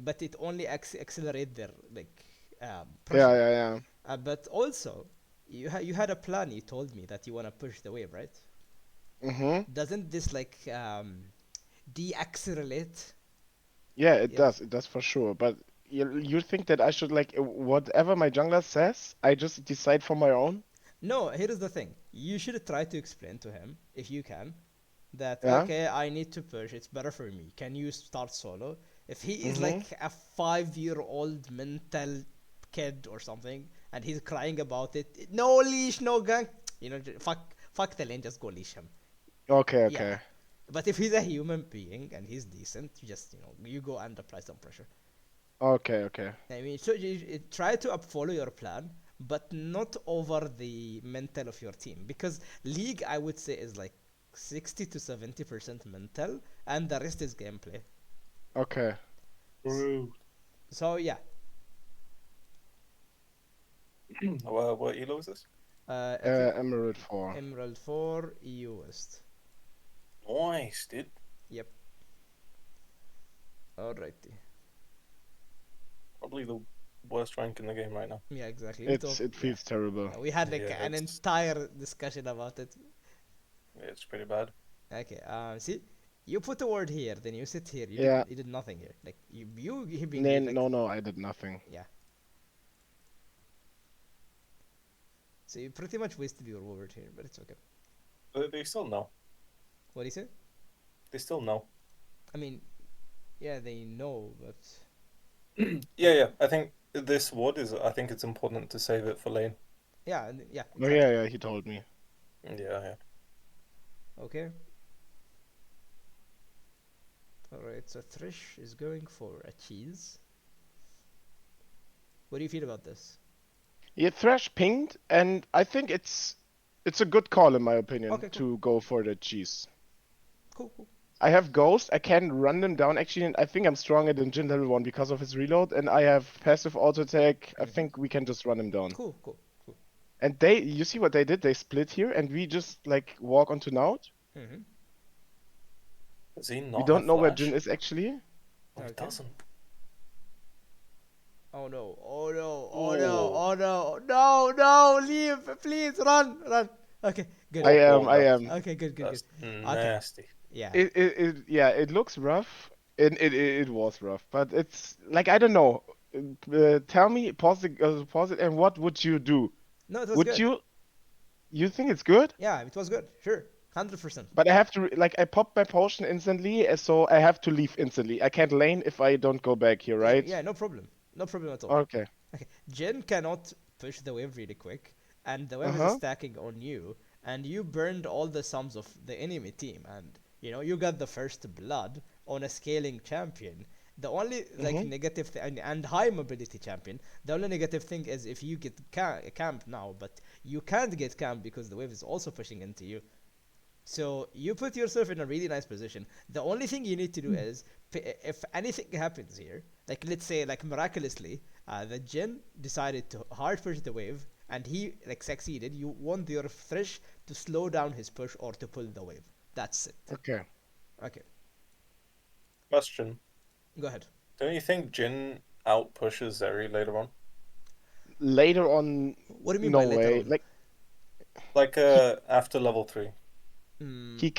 but it only accelerate their like Yeah, pressure. yeah, yeah. But also, you had a plan. You told me that you want to push the wave, right? Mm-hmm. Doesn't this like de-accelerate? Yeah, it Yes. does. It does for sure. But you think that I should like whatever my jungler says, I just decide for my own? No, here is the thing. You should try to explain to him, if you can, that Yeah. okay, I need to push. It's better for me. Can you start solo? If he is Mm-hmm. like a 5-year-old mental kid or something, and he's crying about it, no leash, no gank. Fuck the lane. Just go leash him. Okay, Yeah. okay. But if he's a human being and he's decent, you just you go and apply some pressure. Okay, okay. I mean, so you try to follow your plan, but not over the mental of your team. Because League, I would say, is like 60 to 70% mental, and the rest is gameplay. Okay. Rude. So yeah, What elo is this? I think Emerald 4. Emerald 4 EU West. Nice, dude. Yep. Alrighty. Probably the worst rank in the game right now. Yeah, exactly. It Yeah. feels terrible. Yeah, we had like Yeah, an it's entire discussion about it. it's pretty bad. Okay. See, you put a word here, then you sit here. Yeah. You did nothing here. Like you being like No, I did nothing. yeah. So you pretty much wasted your word here, but it's okay. They still know. What do you say? They still know. I mean, yeah, they know, but Yeah. I think this ward is. I think it's important to save it for lane. yeah, yeah, Oh exactly. yeah, he told me. Yeah. Okay. Alright, so Thresh is going for a cheese. What do you feel about this? Yeah, Thresh pinged, and I think it's a good call in my opinion Okay, cool. to go for the cheese. Cool. I have Ghost, I can run them down actually, and I think I'm stronger than Jin level 1 because of his reload, and I have passive auto attack. I think we can just run him down. Cool. And you see what they did? They split here, and we just like walk onto Naut. Mm-hmm. Does he We not don't have know where flash? Jin is actually. No, he Okay. doesn't. Oh no, oh no, Oh. no, leave, please, run. Okay, good. I that's, am. Okay, good. that's Okay, nasty. yeah. Yeah, it looks rough. It was rough, but it's like I don't know. Tell me, pause it, and what would you do? No, it was Would good. you think it's good? Yeah, it was good. Sure, 100%. But I have to like I popped my potion instantly, so I have to leave instantly. I can't lane if I don't go back here, right? Yeah, no problem. No problem at all. Okay. Okay, Jin cannot push the wave really quick, and the wave is Uh-huh. stacking on you, and you burned all the sums of the enemy team, and you got the first blood on a scaling champion. The only like Mm-hmm. negative and high mobility champion. The only negative thing is if you get camped now, but you can't get camped because the wave is also pushing into you. So you put yourself in a really nice position. The only thing you need to do is, if anything happens here, like let's say like miraculously, the Jin decided to hard push the wave and he like succeeded. You want your Thresh to slow down his push or to pull the wave. That's it. Okay. Okay, Question. go ahead. Don't you think Jin out pushes Zeri later on? Later on, What do you mean no by later way. on? Like Like he after level 3. Mm,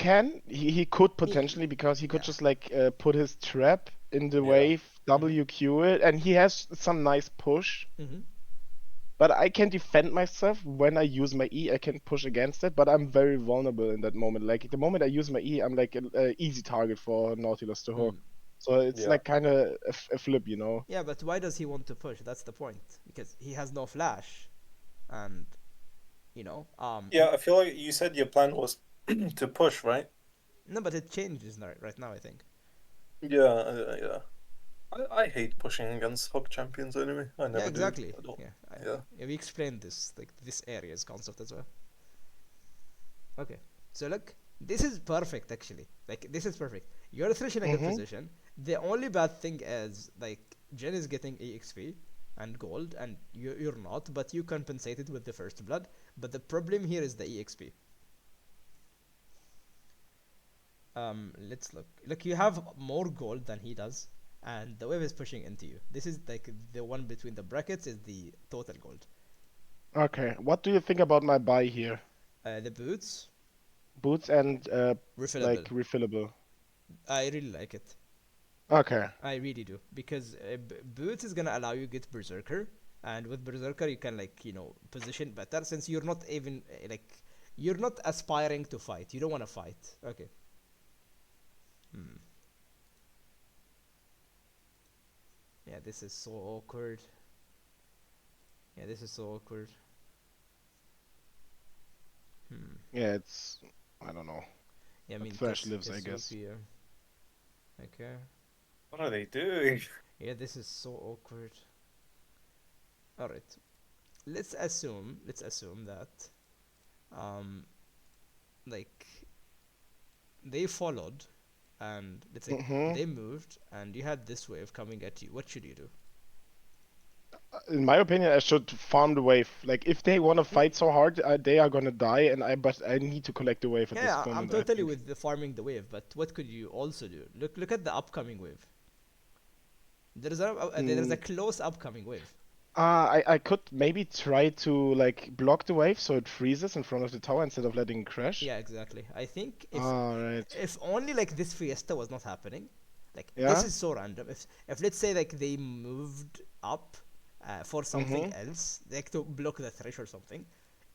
he could me, potentially because he could yeah. just like put his trap in the Yeah. wave, WQ it, and he has some nice push. Mm-hmm. But I can defend myself when I use my E. I can push against it, but I'm very vulnerable in that moment. Like the moment I use my E, I'm like an easy target for Nautilus to hook. Mm. So it's Yeah. like kind of a flip, you know. Yeah, but why does he want to push? That's the point. Because he has no flash, and Yeah, I feel like you said your plan was to push, right? no, but it changes right now. I think. Yeah. I hate pushing against hook champions anyway. I never Yeah, exactly. do. I don't. Yeah, we explained this like this area's concept as well. Okay, so look, this is perfect actually. Like this is perfect. You're Thresh in a good Mm-hmm. position. The only bad thing is like Jen is getting EXP and gold, and you're not, but you compensated with the first blood. But the problem here is the EXP. Let's look. Look, you have more gold than he does, and the wave is pushing into you. This is like the one between the brackets is the total gold. Okay. What do you think about my buy here? The boots, Boots and like refillable. refillable. I really like it. Okay. I really do because boots is gonna allow you get berserker, and with berserker you can like position better since you're not even you're not aspiring to fight. You don't want to fight. Okay. Hmm. Yeah, this is so awkward. Yeah, this is so awkward. Hmm. Yeah, it's I don't know. Yeah, I But mean Thresh lives, I guess. Cassiopeia. Okay. What are they doing? Yeah, this is so awkward. All right. Let's assume that um like they followed and let's say Mm-hmm. they moved and you had this wave coming at you. What should you do? In my opinion, I should farm the wave. Like, if they want to Mm, fight so hard, they are gonna die, and but I need to collect the wave at this yeah, I'm moment, I totally think. with the farming the wave, but what could you also do? Look at the upcoming wave. There's a Mm, close upcoming wave. I could maybe try to like block the wave so it freezes in front of the tower instead of letting it crash. Yeah, exactly. I think Alright. if only like this fiesta was not happening, like this Yeah? is so random. If let's say like they moved up for something Mm-hmm. else, like to block the thresh or something,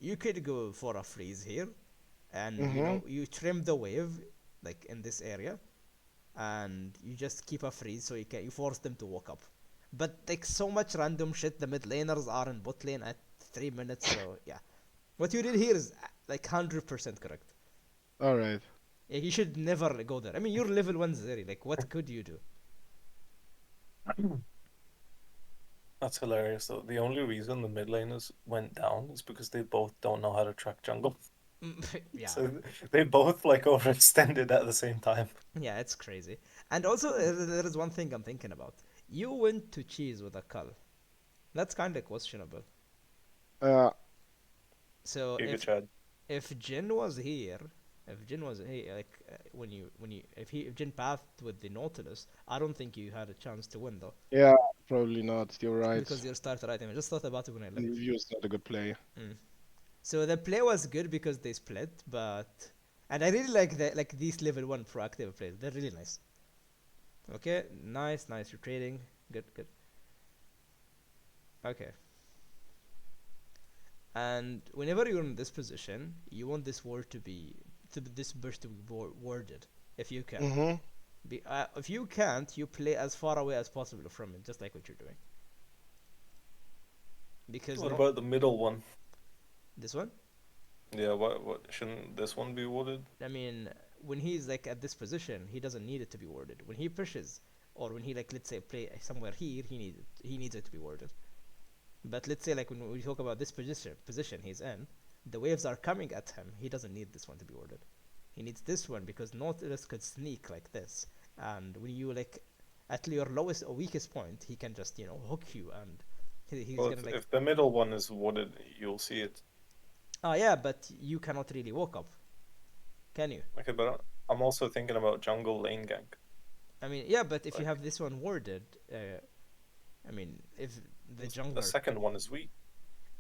you could go for a freeze here, and Mm-hmm. you trim the wave like in this area, and you just keep a freeze so you force them to walk up. But like so much random shit, the mid laners are in bot lane at 3 minutes, so yeah. What you did here is like 100% correct. Alright. Yeah, you should never go there. I mean, you're level 1 Zeri. Like, what could you do? That's hilarious though. The only reason the mid laners went down is because they both don't know how to track jungle. Yeah, So they both like overextended at the same time. yeah, it's crazy. And also, there is one thing I'm thinking about. You went to cheese with a cull. That's kind of questionable. Uh, So Giga Chad. if Jin was here, if Jin was here, like if Jin pathed with the Nautilus, I don't think you had a chance to win though, yeah, probably not. You're right. because your starter item. I just thought about it when I And left. review is not a good play. Mm. So the play was good because they split, but and I really like these level 1 proactive plays. They're really nice. Okay, nice, nice. You're trading. Good, good. Okay. And whenever you're in this position, you want this ward this burst to be warded, if you can. Mm-hmm. If you can't, you play as far away as possible from it, just like what you're doing. Because What not about the middle one? this one. Yeah, what shouldn't this one be awarded? I mean, when he's like at this position, he doesn't need it to be warded. When he pushes, or when he like let's say play somewhere here, he needs it to be warded. But let's say like when we talk about this position he's in, the waves are coming at him. He doesn't need this one to be warded. He needs this one because Nautilus could sneak like this, and when you like at your lowest or weakest point, he can just hook you, and he's Well, gonna like if the middle one is awarded, you'll see it. oh yeah, but you cannot really walk up, can you? Okay, but I'm also thinking about jungle lane gank. I mean yeah, but if you Like have this one warded, I mean if the the jungler, second one is weak.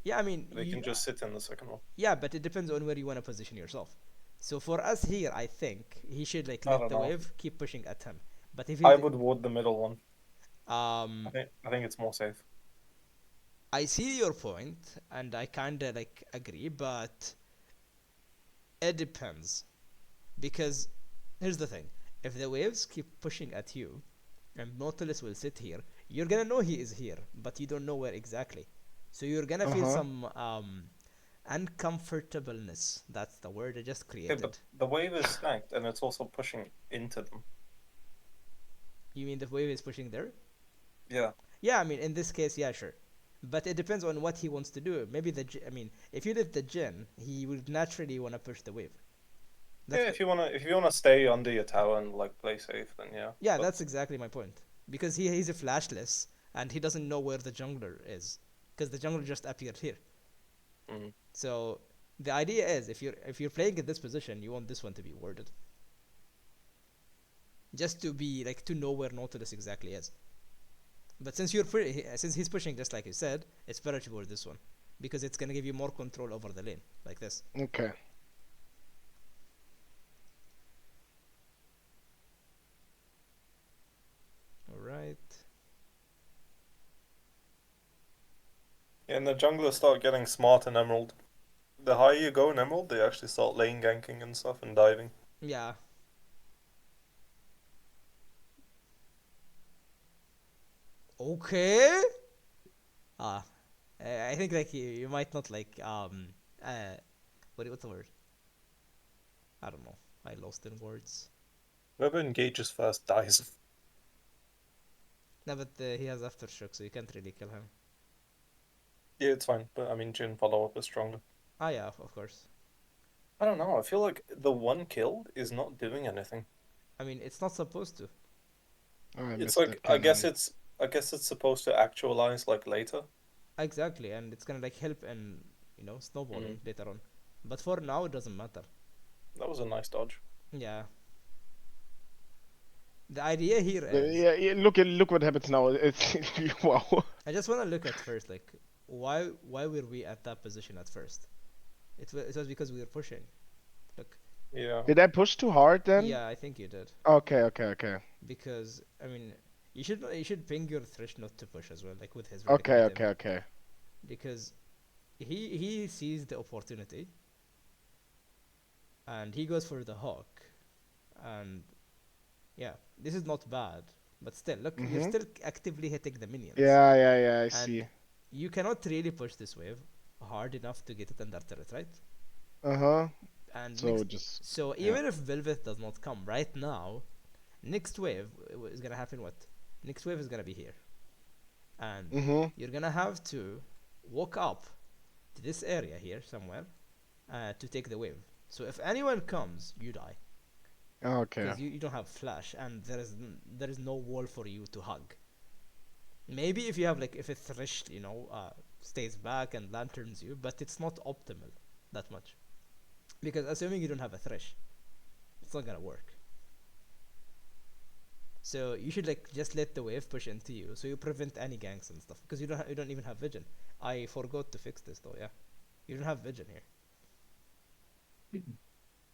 yeah, I mean They can just sit in the second one. yeah, but it depends on where you want to position yourself. So for us here, I think he should like I let don't the know. wave keep pushing at him. But if I he, would ward the middle one. um, I think it's more safe. I see your point, and I kinda like agree, but it depends because here's the thing: if the waves keep pushing at you, and Nautilus will sit here, you're gonna know he is here, but you don't know where exactly. So you're gonna feel Uh-huh. some uncomfortableness. That's the word I just Okay, but created. the wave is stacked and it's also pushing into them. You mean the wave is pushing there? Yeah. Yeah, I mean, in this case, yeah, sure. But it depends on what he wants to do. Maybe I mean, if you let the Jin, he would naturally want to push the wave. That's Yeah, if you wanna stay under your tower and like play safe, then yeah. yeah, But that's exactly my point. Because he's a flashless and he doesn't know where the jungler is, because the jungler just appeared here. mm, So the idea is, if you're playing in this position, you want this one to be warded. just to be like to know where Nautilus exactly is. But since since he's pushing just like you said, it's better to go with this one because it's gonna give you more control over the lane like this. Okay. All right. And the junglers start getting smart in Emerald. The higher you go in Emerald, they actually start lane ganking and stuff and diving. Yeah. Okay. Ah, I think like you might not like what's the word? I don't know. I lost in words. Whoever engages first dies. No, but he has aftershock, so you can't really kill him. Yeah, it's fine, but I mean, Jhin follow-up is stronger. Ah, yeah, of course. I don't know, I feel like the one kill is not doing anything. I mean, it's not supposed to. Oh, I It's missed like, that cannon. I guess it's supposed to actualize like later. Exactly, and it's gonna like help in snowballing later on. But for now, it doesn't matter. That was a nice dodge. Yeah. The idea here is Yeah, look what happens now. It's wow. I just want to look at first like why were we at that position at first? It was because we were pushing. Look. Yeah. Did I push too hard then? Yeah, I think you did. Okay. Because I mean, you should ping your Thresh not to push as well, like with his Okay. because he sees the opportunity and he goes for the hawk, and yeah, this is not bad, but still, look, you're Mhm. still actively hitting the minions. Yeah, I And see. you cannot really push this wave hard enough to get it under turret, right? Uh-huh. And So next, just so yeah. even if Velvet does not come right now, next wave is gonna happen. What? Next wave is gonna be here, and Mhm. you're gonna have to walk up to this area here somewhere to take the wave. So if anyone comes, you die Okay. because you don't have flash, and there is no wall for you to hug. Maybe if you have like if a Thresh stays back and lanterns you, but it's not optimal that much because assuming you don't have a Thresh, it's not gonna work. So you should like just let the wave push into you, so you prevent any ganks and stuff because you don't even have vision. I forgot to fix this though. Yeah, you don't have vision here.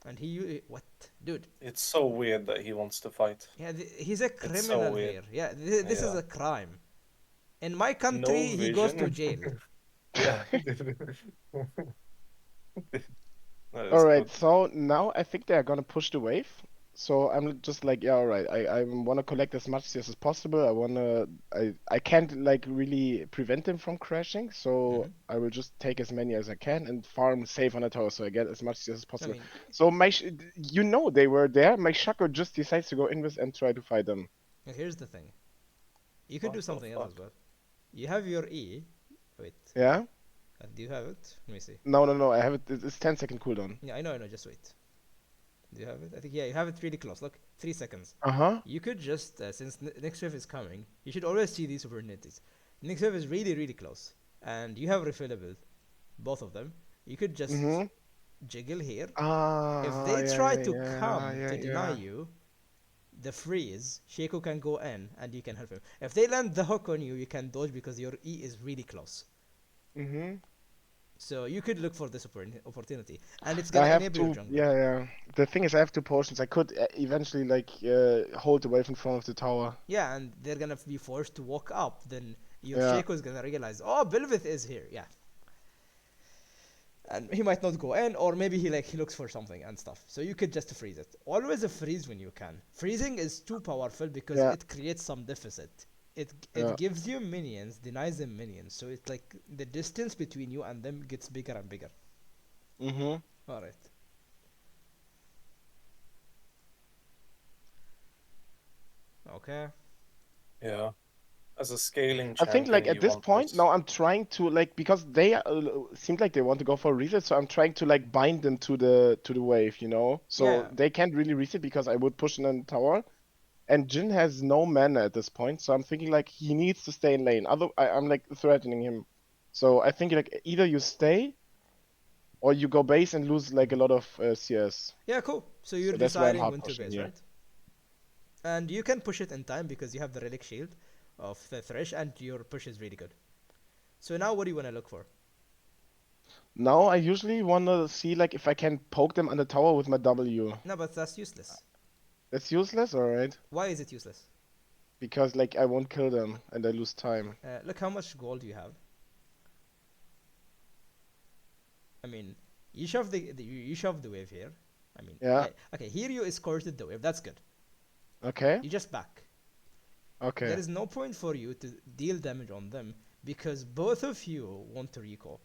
And what, dude? It's so weird that he wants to fight. Yeah, he's a It's so criminal weird. here. Yeah, this is Yeah. a crime. In my country, No he goes to vision. jail. Yeah. That All is right. good. So now I think they are gonna push the wave. So I'm just like, yeah, all right. I wanna collect as much CS as possible. I can't like really prevent them from crashing. So Hmm. I will just take as many as I can and farm safe on the tower so I get as much CS as I possible. mean, So they were there. My Shaco just decides to go in with and try to fight them. here's the thing. You could do What the something else as fuck? well. You have your E. Wait, Yeah? do you have it? Let me see. No. I have it. It's 10-second cooldown. Yeah, I know. Just wait. Do you have it? I think yeah, you have it really close. Look, 3 seconds. Uh-huh. You could just since next wave is coming, you should always see these opportunities. Next wave is really close, and you have refillable, both of them. You could just Mm-hmm. jiggle here. If Ah, they try to come to deny yeah. you the freeze, Shaco can go in and you can help him. If they land the hook on you, you can dodge because your E is really close. Mm-hmm. So you could look for this opportunity, and it's I gonna have enable your to, jungler. yeah. The thing is, I have two potions. I could eventually like hold the wave in front of the tower. Yeah, and they're gonna be forced to walk up. Then your Yeah. Shaco is gonna realize, oh, Belvith is here. Yeah, and he might not go in, or maybe he looks for something and stuff. So you could just freeze it. Always a freeze when you can. Freezing is too powerful because Yeah. it creates some deficit. It Yeah. gives you minions, denies them minions. So it's like the distance between you and them gets bigger and bigger. Mm-hmm. All right. Okay. Yeah. As a scaling I think champion, like at you this want point this. now I'm trying to like because they seem like they want to go for a reset, so I'm trying to like bind them to the wave, you know. So Yeah. they can't really reset because I would push in the tower. And Jin has no mana at this point, so I'm thinking like he needs to stay in lane. I'm like threatening him. So I think like either you stay or you go base and lose like a lot of CS. Yeah. Cool. So you're So that's why I'm deciding hard when to pushing base, here. right? And you can push it in time because you have the relic shield of the Thresh, and your push is really good. So now what do you want to look for? Now I usually wanna see like if I can poke them on the tower with my W. No, but that's useless. That's useless, alright. Why is it useless? Because like I won't kill them and I lose time. Look how much gold you have. I mean, you shove you shove the wave here. I mean, Yeah. okay, here you escorted the wave. That's good. Okay. You just back. Okay. There is no point for you to deal damage on them because both of you want to recall.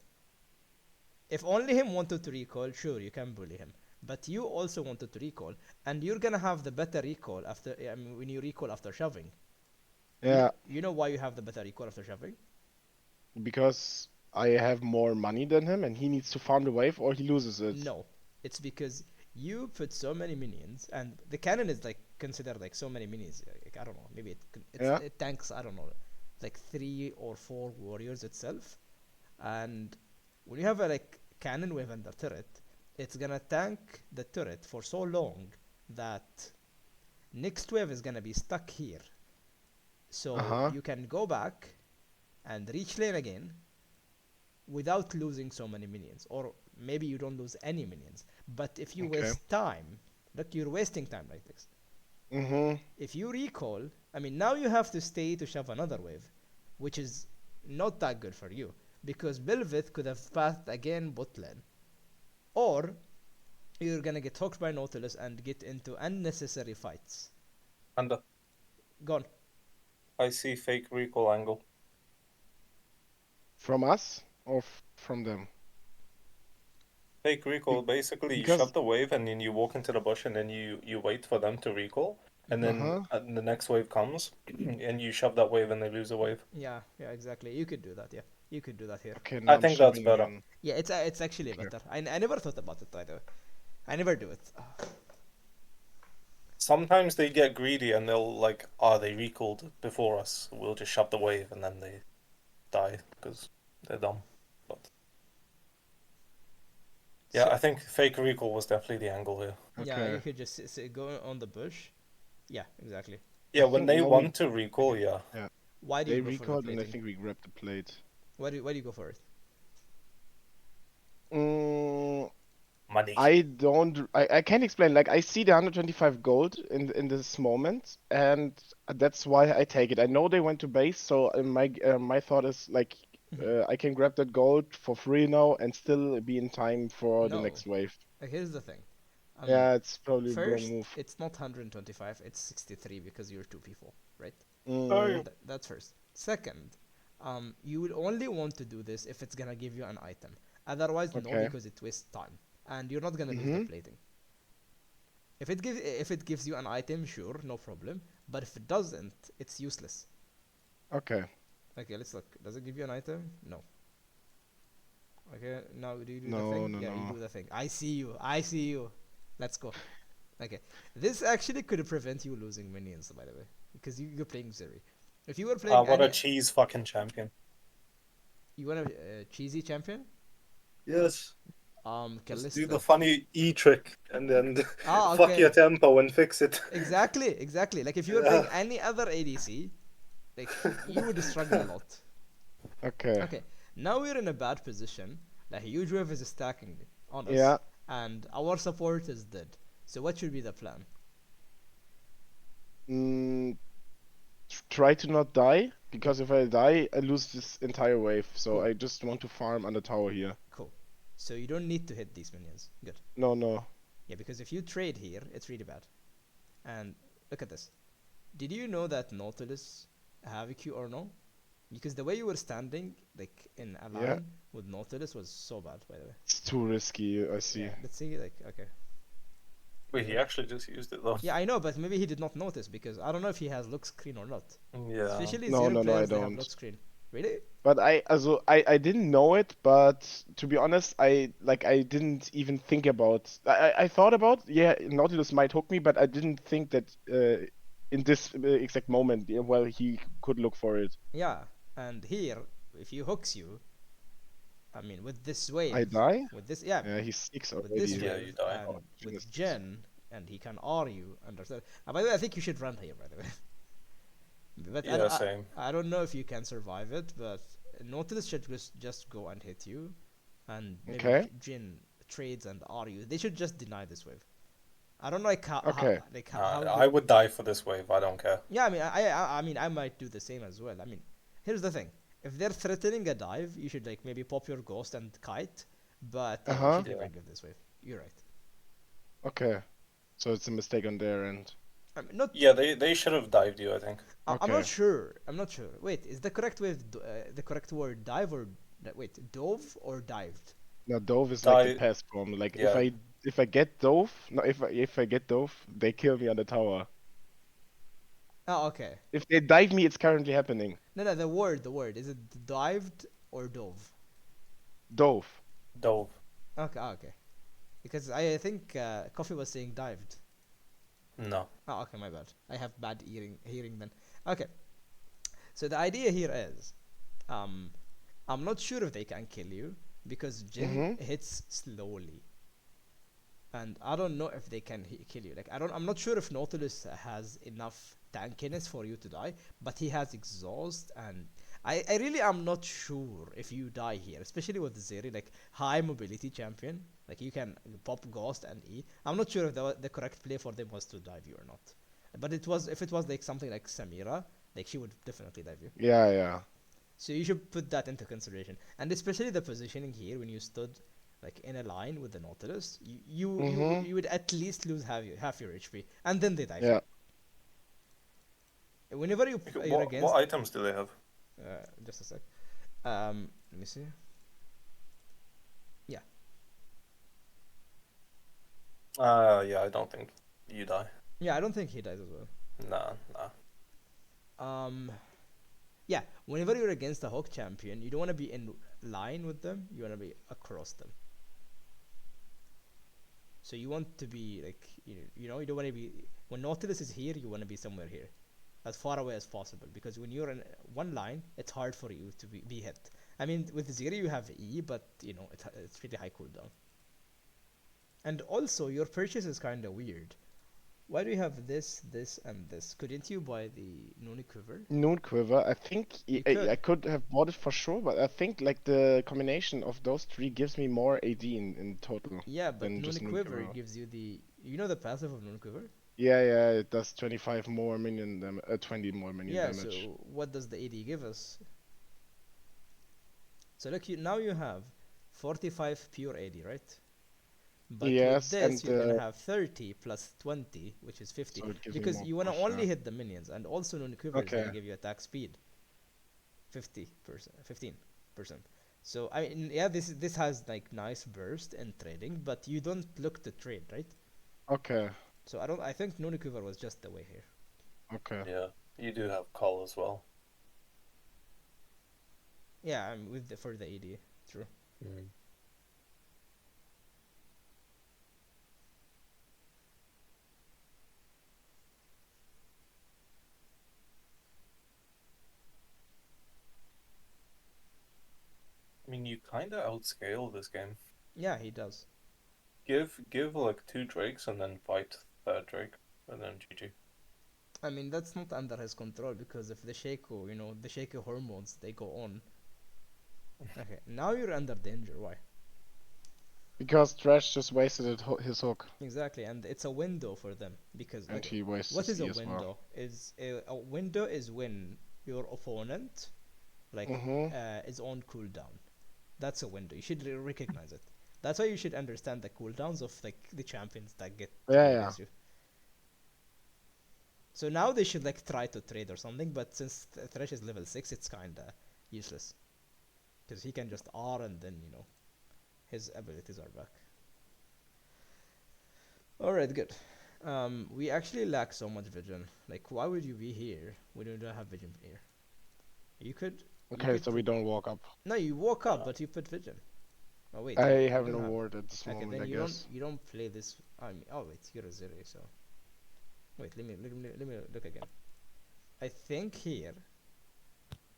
If only him wanted to recall, sure, you can bully him. But you also wanted to recall, and you're gonna have the better recall after. I mean, when you recall after shoving. Yeah. You know why you have the better recall after shoving? Because I have more money than him and he needs to farm the wave or he loses it. No, it's because you put so many minions, and the cannon is like considered like so many minions. Like, I don't know, maybe Yeah. it tanks. I don't know, like 3 or 4 warriors itself, and when you have a like cannon wave and the turret, it's gonna tank the turret for so long that next wave is gonna be stuck here. So Uh-huh. you can go back and reach lane again without losing so many minions, or maybe you don't lose any minions. But if you Okay. waste time, look, you're wasting time like this. Mm-hmm. If you recall, I mean, now you have to stay to shove another wave, which is not that good for you because Belvith could have pathed again bot lane, or you're gonna get hooked by Nautilus and get into unnecessary fights. And Gone. I see fake recall angle. From us or from them? Fake recall, basically you because- shove the wave and then you walk into the bush and then you wait for them to recall. And then the next wave comes and you shove that wave and they lose a wave. Yeah, exactly. You could do that. Yeah, you could do that here. Okay, I now I'm think that's shoving better. again. Yeah, it's actually Okay. better. I never thought about it either. I never do it. Sometimes they get greedy and they'll like, they recalled before us. We'll just shove the wave and then they die because they're dumb. But yeah, So- I think fake recall was definitely the angle here. Yeah, Okay. you could just go on the bush. Yeah, exactly. Yeah, I when think they now want to recall, yeah. Why do They you go for the recalled and I plating? think we grabbed the plate. Why do you go for it? Money. I can't explain. Like I see the 125 gold in this moment, and that's why I take it. I know they went to base, so my thought is like I can grab that gold for free now and still be in time for the No. next wave. Here's the thing. Yeah, it's probably a First, wrong move. it's not 125, it's 63 because you're two people, right? Mm, That's first. Second, you will only want to do this if it's gonna give you an item. Otherwise, no, Okay. because it wastes time, and you're not gonna lose the plating. If it gives you an item, sure, no problem. But if it doesn't, it's useless. okay. Okay, let's look. Does it give you an item? No. Okay, now do you do the No, thing? no, Yeah, you no. do the thing. I see you. I see you. Let's go. Okay, this actually could prevent you losing minions, by the way, because you're playing Zeri. If you were playing What a any, cheese fucking champion. you want a cheesy champion? Yes. Callisto. Just do the funny E trick and then Ah, fuck okay. your tempo and fix it. Exactly. Like if you were playing any other ADC, like you would struggle a lot. Okay. Okay, now we're in a bad position. The huge wave is stacking on us, Yeah. and our support is dead. So what should be the plan? Try to not die, because if I die, I lose this entire wave. So I just want to farm on the tower here. Cool. So you don't need to hit these minions. Good. No. Yeah, because if you trade here, it's really bad. And look at this. Did you know that Nautilus have a Q or no? Because the way you were standing, like in a line Yeah. with Nautilus, was so bad. By the way. It's too risky, I see. Yeah. Let's see. Like okay. Wait, he actually just used it though. Yeah, I know, but maybe he did not notice because I don't know if he has lock screen or not. Yeah. Especially No, zero no, I players, they have don't. lock screen. Really? But I didn't know it, but to be honest, I didn't even think about. I thought about, yeah, Nautilus might hook me, but I didn't think that in this exact moment, yeah, well, he could look for it. Yeah, and here, if he hooks you, I mean, with this wave, I die? with this, yeah, Yeah, he's 6 with already. this Yeah, wave, you die. and Oh, with Jesus. Jen, and he can R you. Understand? By the way, I think you should run here. By the way, but Yeah, same. I don't know if you can survive it. But Nautilus should just go and hit you, and maybe Okay. Jin trades and R you. They should just deny this wave. I don't know like Okay. how I would die for this wave. I don't care. yeah, I mean, I mean, I might do the same as well. I mean, here's the thing: if they're threatening a dive, you should like maybe pop your ghost and kite. But yeah, you Uh-huh. should never Yeah. give this wave. You're right. Okay. So it's a mistake on their end. I mean, not. Yeah, they should have dived you, I think. I'm not Okay. sure. I'm not sure. Wait, is the correct wave the correct word dive or wait dove or dived? Now dove is like the Dive. pass from like Yeah. if I get dove, no if I get dove, they kill me on the tower. Oh, okay. If they dive me, it's currently happening. No, the word is it dived or dove? Dove. Dove. Okay, okay. Because I think Coffee was saying dived. No. Oh, okay, my bad. I have bad hearing then. Okay. So the idea here is, um, I'm not sure if they can kill you because Jin Mm-hmm. hits slowly, and I don't know if they can kill you. Like I'm not sure if Nautilus has enough tankiness for you to die, but he has exhaust, and I really am not sure if you die here, especially with Zeri, like high mobility champion. Like you can pop Ghost and E. I'm not sure if the correct play for them was to dive you or not. But it was if it was like something like Samira, like she would definitely dive you. Yeah, yeah. So you should put that into consideration, and especially the positioning here when you stood like in a line with the Nautilus, Mm-hmm. you would at least lose half your HP, and then they dive Yeah. you. Whenever you're against, What items do they have? just a sec. Let me see. Yeah, Yeah, I don't think you die. yeah, I don't think he dies as well. Nah, nah. Yeah, whenever you're against a Hawk champion, you don't want to be in line with them. You want to be across them. So you want to be like you don't want to be when Nautilus is here. You want to be somewhere here, as far away as possible. Because when you're in one line, it's hard for you to be hit. I mean, with Zeri you have E, but it's really high cooldown. And also your purchase is kind of weird. Why do you have this, and this? Couldn't you buy the Nuni Quiver? Noon Quiver. I think You I could. could have bought it for sure, but I think like the combination of those three gives me more AD in total Yeah, but than Nuni just Noon Quiver Quiver. gives you the passive of Nuni Quiver? Yeah, yeah, it does 25 more minion damage, 20 more minion Yeah, damage. so what does the AD give us? So look, now you have 45 pure AD, right? But with Yes, this, and you're gonna have 30 plus 20, which is 50, so it gives me because more you wanna push. only hit the minions, and also Nuni Quiver is gonna Okay. give you attack speed, 50%, 15%. So I mean, yeah, this has like nice burst in trading, but you don't look to trade, right? Okay. So I think Nuni Quiver was just the way here. Okay. Yeah, you do have call as well. Yeah, I'm with for the AD, true. Mm. I mean, you kind of outscale this game. Yeah, he does. Give like 2 Drakes and then fight third Drake, and then GG. I mean, that's not under his control because if the Shaco, the Shaco hormones, they go on. Okay, now you're under danger. Why? Because Thresh just wasted his hook, Exactly, and it's a window for them because and like, he wastes what his is a E as well. window? Is a window is when your opponent like Mm-hmm. is on cooldown. That's a window. You should recognize it. That's why you should understand the cooldowns of like the champions that go Yeah, yeah. against you. So now they should like try to trade or something, but since Thresh is level 6, it's kinda useless. Because he can just R and then, his abilities are back. Alright, good. We actually lack so much vision. Like, why would you be here when you don't have vision here? You could. You Okay, could so we put. don't walk up. No, you woke up, but you put vision. Oh wait, I you have don't no have. ward at this Okay, moment, then I guess. you don't play this. I mean, oh wait, you're a Zeri, so. Wait, let me look again. I think here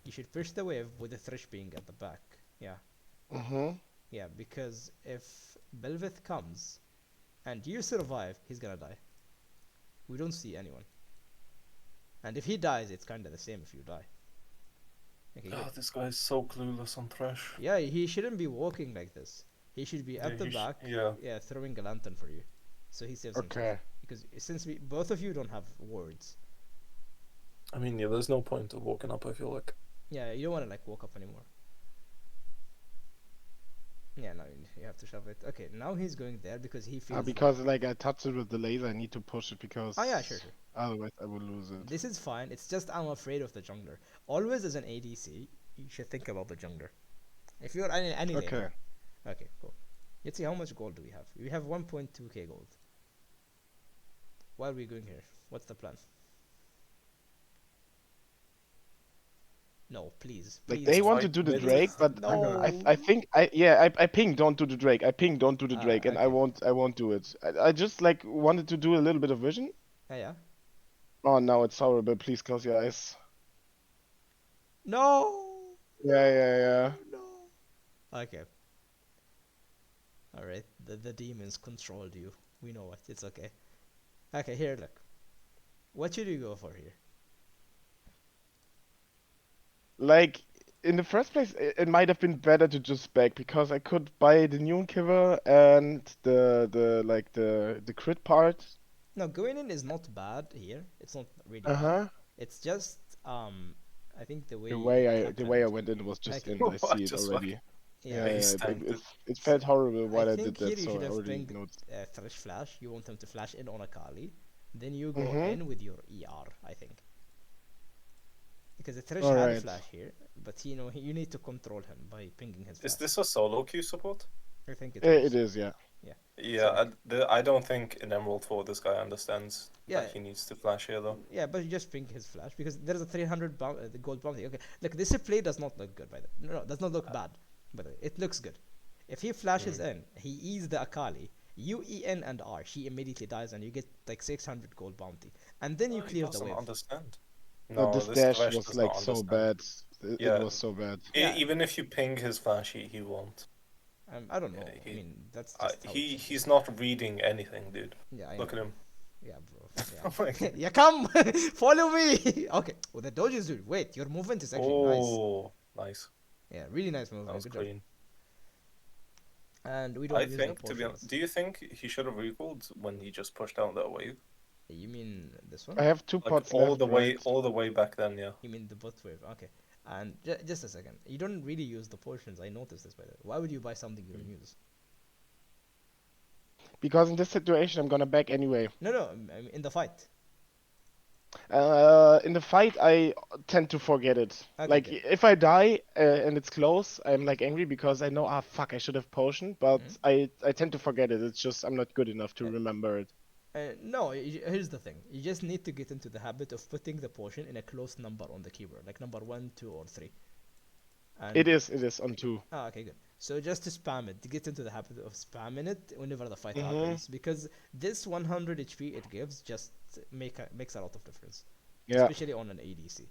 you should push the wave with the Thresh being at the back. Yeah. Mm-hmm. Yeah, because if Belveth comes and you survive, he's gonna die. We don't see anyone. And if he dies, it's kind of the same if you die. Okay, good. Oh, this guy is so clueless on Thresh. Yeah, he shouldn't be walking like this. He should be at the back, Yeah. yeah, throwing a lantern for you, so he saves himself. Okay. Because since both of you don't have wards, I mean, yeah, there's no point of walking up, I feel like. yeah, you don't want to like walk up anymore. Yeah, no, you have to shove it. Okay, now he's going there because he feels. Because like I touched it with the laser, I need to push it because. Oh yeah, sure. Otherwise, I will lose it. This is fine. It's just I'm afraid of the jungler. Always as an ADC, you should think about the jungler. If you're any Okay. laner. Okay, cool. Let's see how much gold do we have. We have 1.2k gold. Why are we going here? What's the plan? No, please. Like please. they want to Fight do the with- Drake, but No. I think I ping don't do the Drake. I ping don't do the Ah, Drake, and I okay. won't do it. I just like wanted to do a little bit of vision. Yeah. Oh, now it's horrible. Please close your eyes. No. Yeah. No. Okay. All right. The demons controlled you. We know what. It's okay. Okay, here, look. What should you go for here? Like in the first place, it might have been better to just back because I could buy the Neon Kiver and the crit part. No, going in is not bad here. It's not really bad. Uh-huh. It's just I think the way The way I went in was just Okay. in. I see it Just already. yeah. Base tanked It felt horrible while I did think that, here you so should I have already pinged noticed. Thresh Flash. You want him to flash in on a Kali, then you go Mhm. in with your ER. I think because the Thresh All had a right. flash here, but you need to control him by pinging his flash. Is this a solo queue support? I think it It is. is, yeah. Yeah, I don't think in Emerald 4 this guy understands Yeah. that he needs to flash here though. Yeah, but you just ping his flash because there's a 300 the gold bounty. Okay, look, this play does not look good by the. No, does not look bad, but it looks good. If he flashes in, he E's the Akali. You EN and R, she immediately dies, and you get like 600 gold bounty, and then you Oh, he clear the doesn't wave. understand. No, No, this this dash Thresh was does like not so understand. bad. It Yeah. was so bad. Yeah. Even if you ping his flash, he won't. I don't know. Yeah, I mean, that's just how it should He's not reading anything, dude. be. Yeah, I Look know. at him. Yeah, bro. Oh my God. Yeah, come, follow me. Okay. Well, the dodges, dude. Wait, your movement is actually nice. Oh, nice. Yeah, really nice movement. That was Good clean. job. And we don't I use think, the to be honest, potions. do you think he should have recalled when he just pushed out that wave? You mean this one? I have two Like pots all left, the way, right? all the way back then, yeah. You mean the bot wave? Okay. And just a second. You don't really use the potions. I noticed this by the way. Why would you buy something you don't use? Because in this situation, I'm gonna back anyway. No. I mean, in the fight. In the fight, I tend to forget it. Okay, Like good. if I die and it's close, I'm like angry because I know, fuck, I should have potion, but I tend to forget it. It's just I'm not good enough to remember it. No, here's the thing. You just need to get into the habit of putting the potion in a close number on the keyboard, like number 1, 2, or 3. And It is on 2. okay, good. So just to spam it, to get into the habit of spamming it whenever the fight Mhm. happens, because this 100 HP it gives just makes a lot of difference, Yeah. especially on an ADC.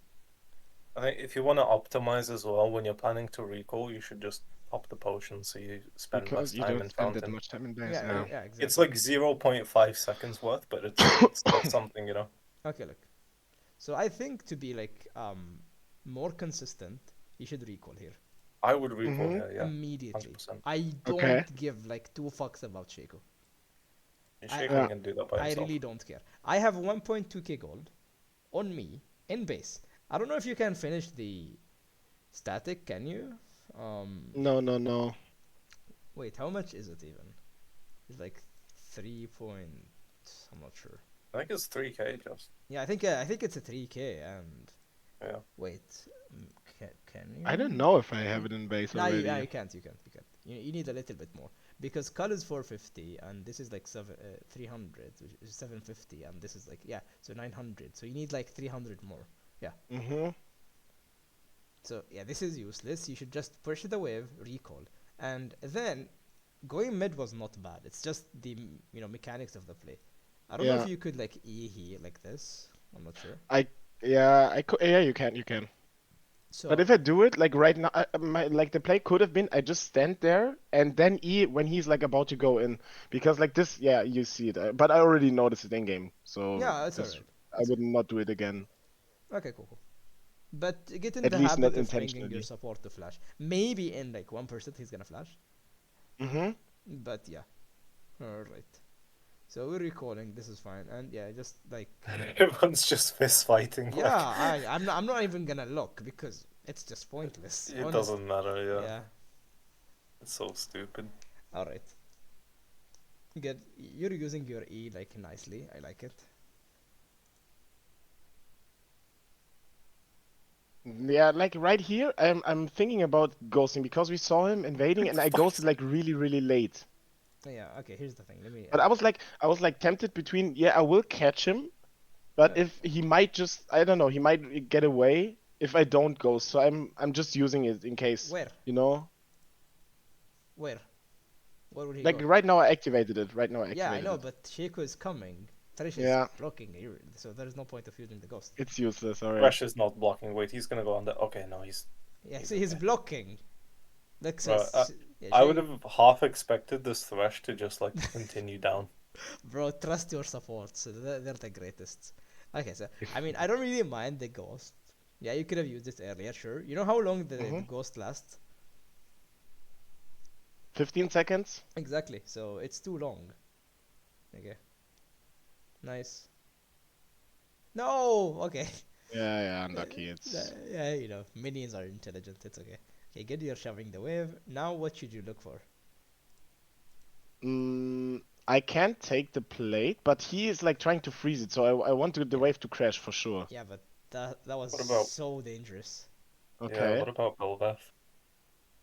I think if you want to optimize as well when you're planning to recall, you should just pop the potion so you spend Because less you time don't in spend that fountain. much time in base. Yeah, Yeah. exactly. It's like 0.5 seconds worth, but it's still something, you know. Okay, look. So I think to be like more consistent, you should recall here I would recall Mhm. here, yeah. immediately. 100%. I don't Okay. give like 2 fucks about Shaco. Shaco Yeah. can do that by I himself. really don't care. I have 1.2k gold on me in base. I don't know if you can finish the static. Can you? No. Wait, how much is it even? It's like 3 point. I'm not sure. I think it's 3k just. Yeah, I think it's a 3k and. Yeah. Wait, can you? I don't know if I have it in base No, already. you can't. You need a little bit more because Cull is 450 and this is like 300, which is 750, and this is like so 900. So you need like 300 more. Yeah. Mhm. So yeah, this is useless. You should just push the wave, recall, and then going mid was not bad. It's just the mechanics of the play. I don't know if Yeah. you could like E here like this. I'm not sure. Yeah, you can. But So if I do it like right now, like the play could have been I just stand there and then E when he's like about to go in because like this, yeah, you see it. But I already noticed it in game, so yeah, it's this alright. I It's would not do it again. okay, cool. But get in At the least not habit of bringing your intentionally. support to flash. Maybe in like 1% he's gonna flash. Mm-hmm. But yeah. Alright. So we're recalling, this is fine. And yeah, just like Everyone's just fist fighting. yeah, Like I'm not even gonna look because it's just pointless. it Honest. doesn't matter. Yeah, Yeah. it's so stupid. Alright. Good. You're using your E like nicely. I like it. Yeah, like right here, I'm thinking about ghosting because we saw him invading and I ghosted like really late. Yeah, okay, here's the thing. Let me But I was like tempted between, yeah, I will catch him, but yeah. if he might just, I don't know, he might get away if I don't ghost. So I'm just using it in case, Where? you know? Where? Where would he Like go? right now I activated it. Right now I Yeah, I activated know, it. but Shaco is coming. Thresh is Yeah, blocking you, so there's no point of using the ghost. it's useless. All right. Fresh is not blocking. Wait, he's gonna go on the. Okay, no, Yeah, he's see, he's okay. blocking. Like, so, Right, yeah, I would have half expected this Thresh to just like continue down. bro, trust your supports. They're the greatest. Okay, so I mean, I don't really mind the ghost. Yeah, you could have used it earlier, sure. You know how long the Mm-hmm. ghost lasts? 15 seconds. Exactly. So it's too long. Okay, nice. No. Okay. Yeah, yeah, unlucky. It's. Yeah, you know, minions are intelligent. It's okay. Okay, good. You're shoving the wave. Now, what should you look for? I can't take the plate, but he is like trying to freeze it, so I want the Yeah, wave to crash for sure. yeah, but that was What about so dangerous. yeah? Okay. What about Belveth?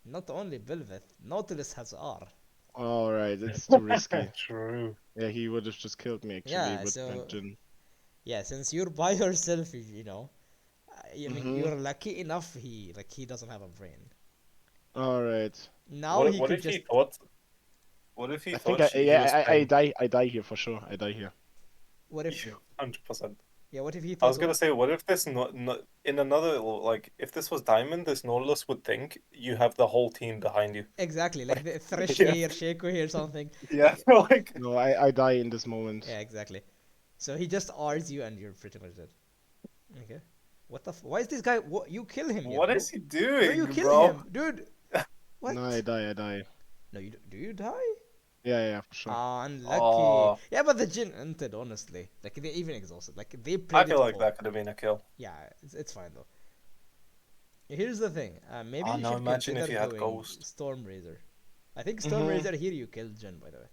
Not only Belveth, Nautilus has R. All right, it's too risky. True. Yeah, he would have just killed me actually Yeah, with so Jin. yeah, since you're by yourself, you know, I mean, Mm-hmm. you're lucky enough. He doesn't have a brain. All right. Now he What could if he just. thought? What if he I think thought I he was yeah I playing? die here for sure. I die here. What if? 100%. Yeah, what if he I thought was what? gonna say, what if this not in another like if this was Diamond, this Nautilus would think you have the whole team behind you. Exactly, like Like, the Thresh yeah, here, Shaco here, something. yeah, Like, like No, I die in this moment. yeah, exactly. So he just R's you and you're pretty much dead. Okay. What the? Why is this guy? What? You kill him yet, what bro? is he No, you doing, kill bro? him, dude. No, What? I die. No, you do you die? Yeah, for sure. Ah, unlucky. Oh, Yeah, but the Jin entered, honestly. Like, they even exhausted. Like, they I played feel it like for. that could have been a kill. Yeah, it's fine, though. Here's the thing. Maybe Oh you no, should imagine consider if you had going Ghost. Stormraiser. I think Mm-hmm. Stormraiser here you killed Jin, by the way.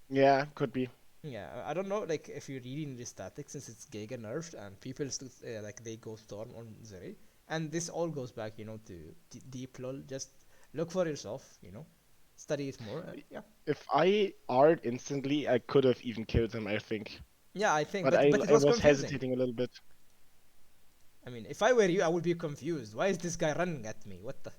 Yeah, could be. Yeah, I don't know, like, if you really need static since it's Giga nerfed and people still, like, they go Storm on Zeri. And this all goes back, you know, to deep lol. Just look for yourself, you know, study it more, and yeah. If I R'd instantly, I could have even killed him, I think. Yeah, I think, But I but it I was was confusing. hesitating a little bit. I mean, if I were you, I would be confused. Why is this guy running at me? What the?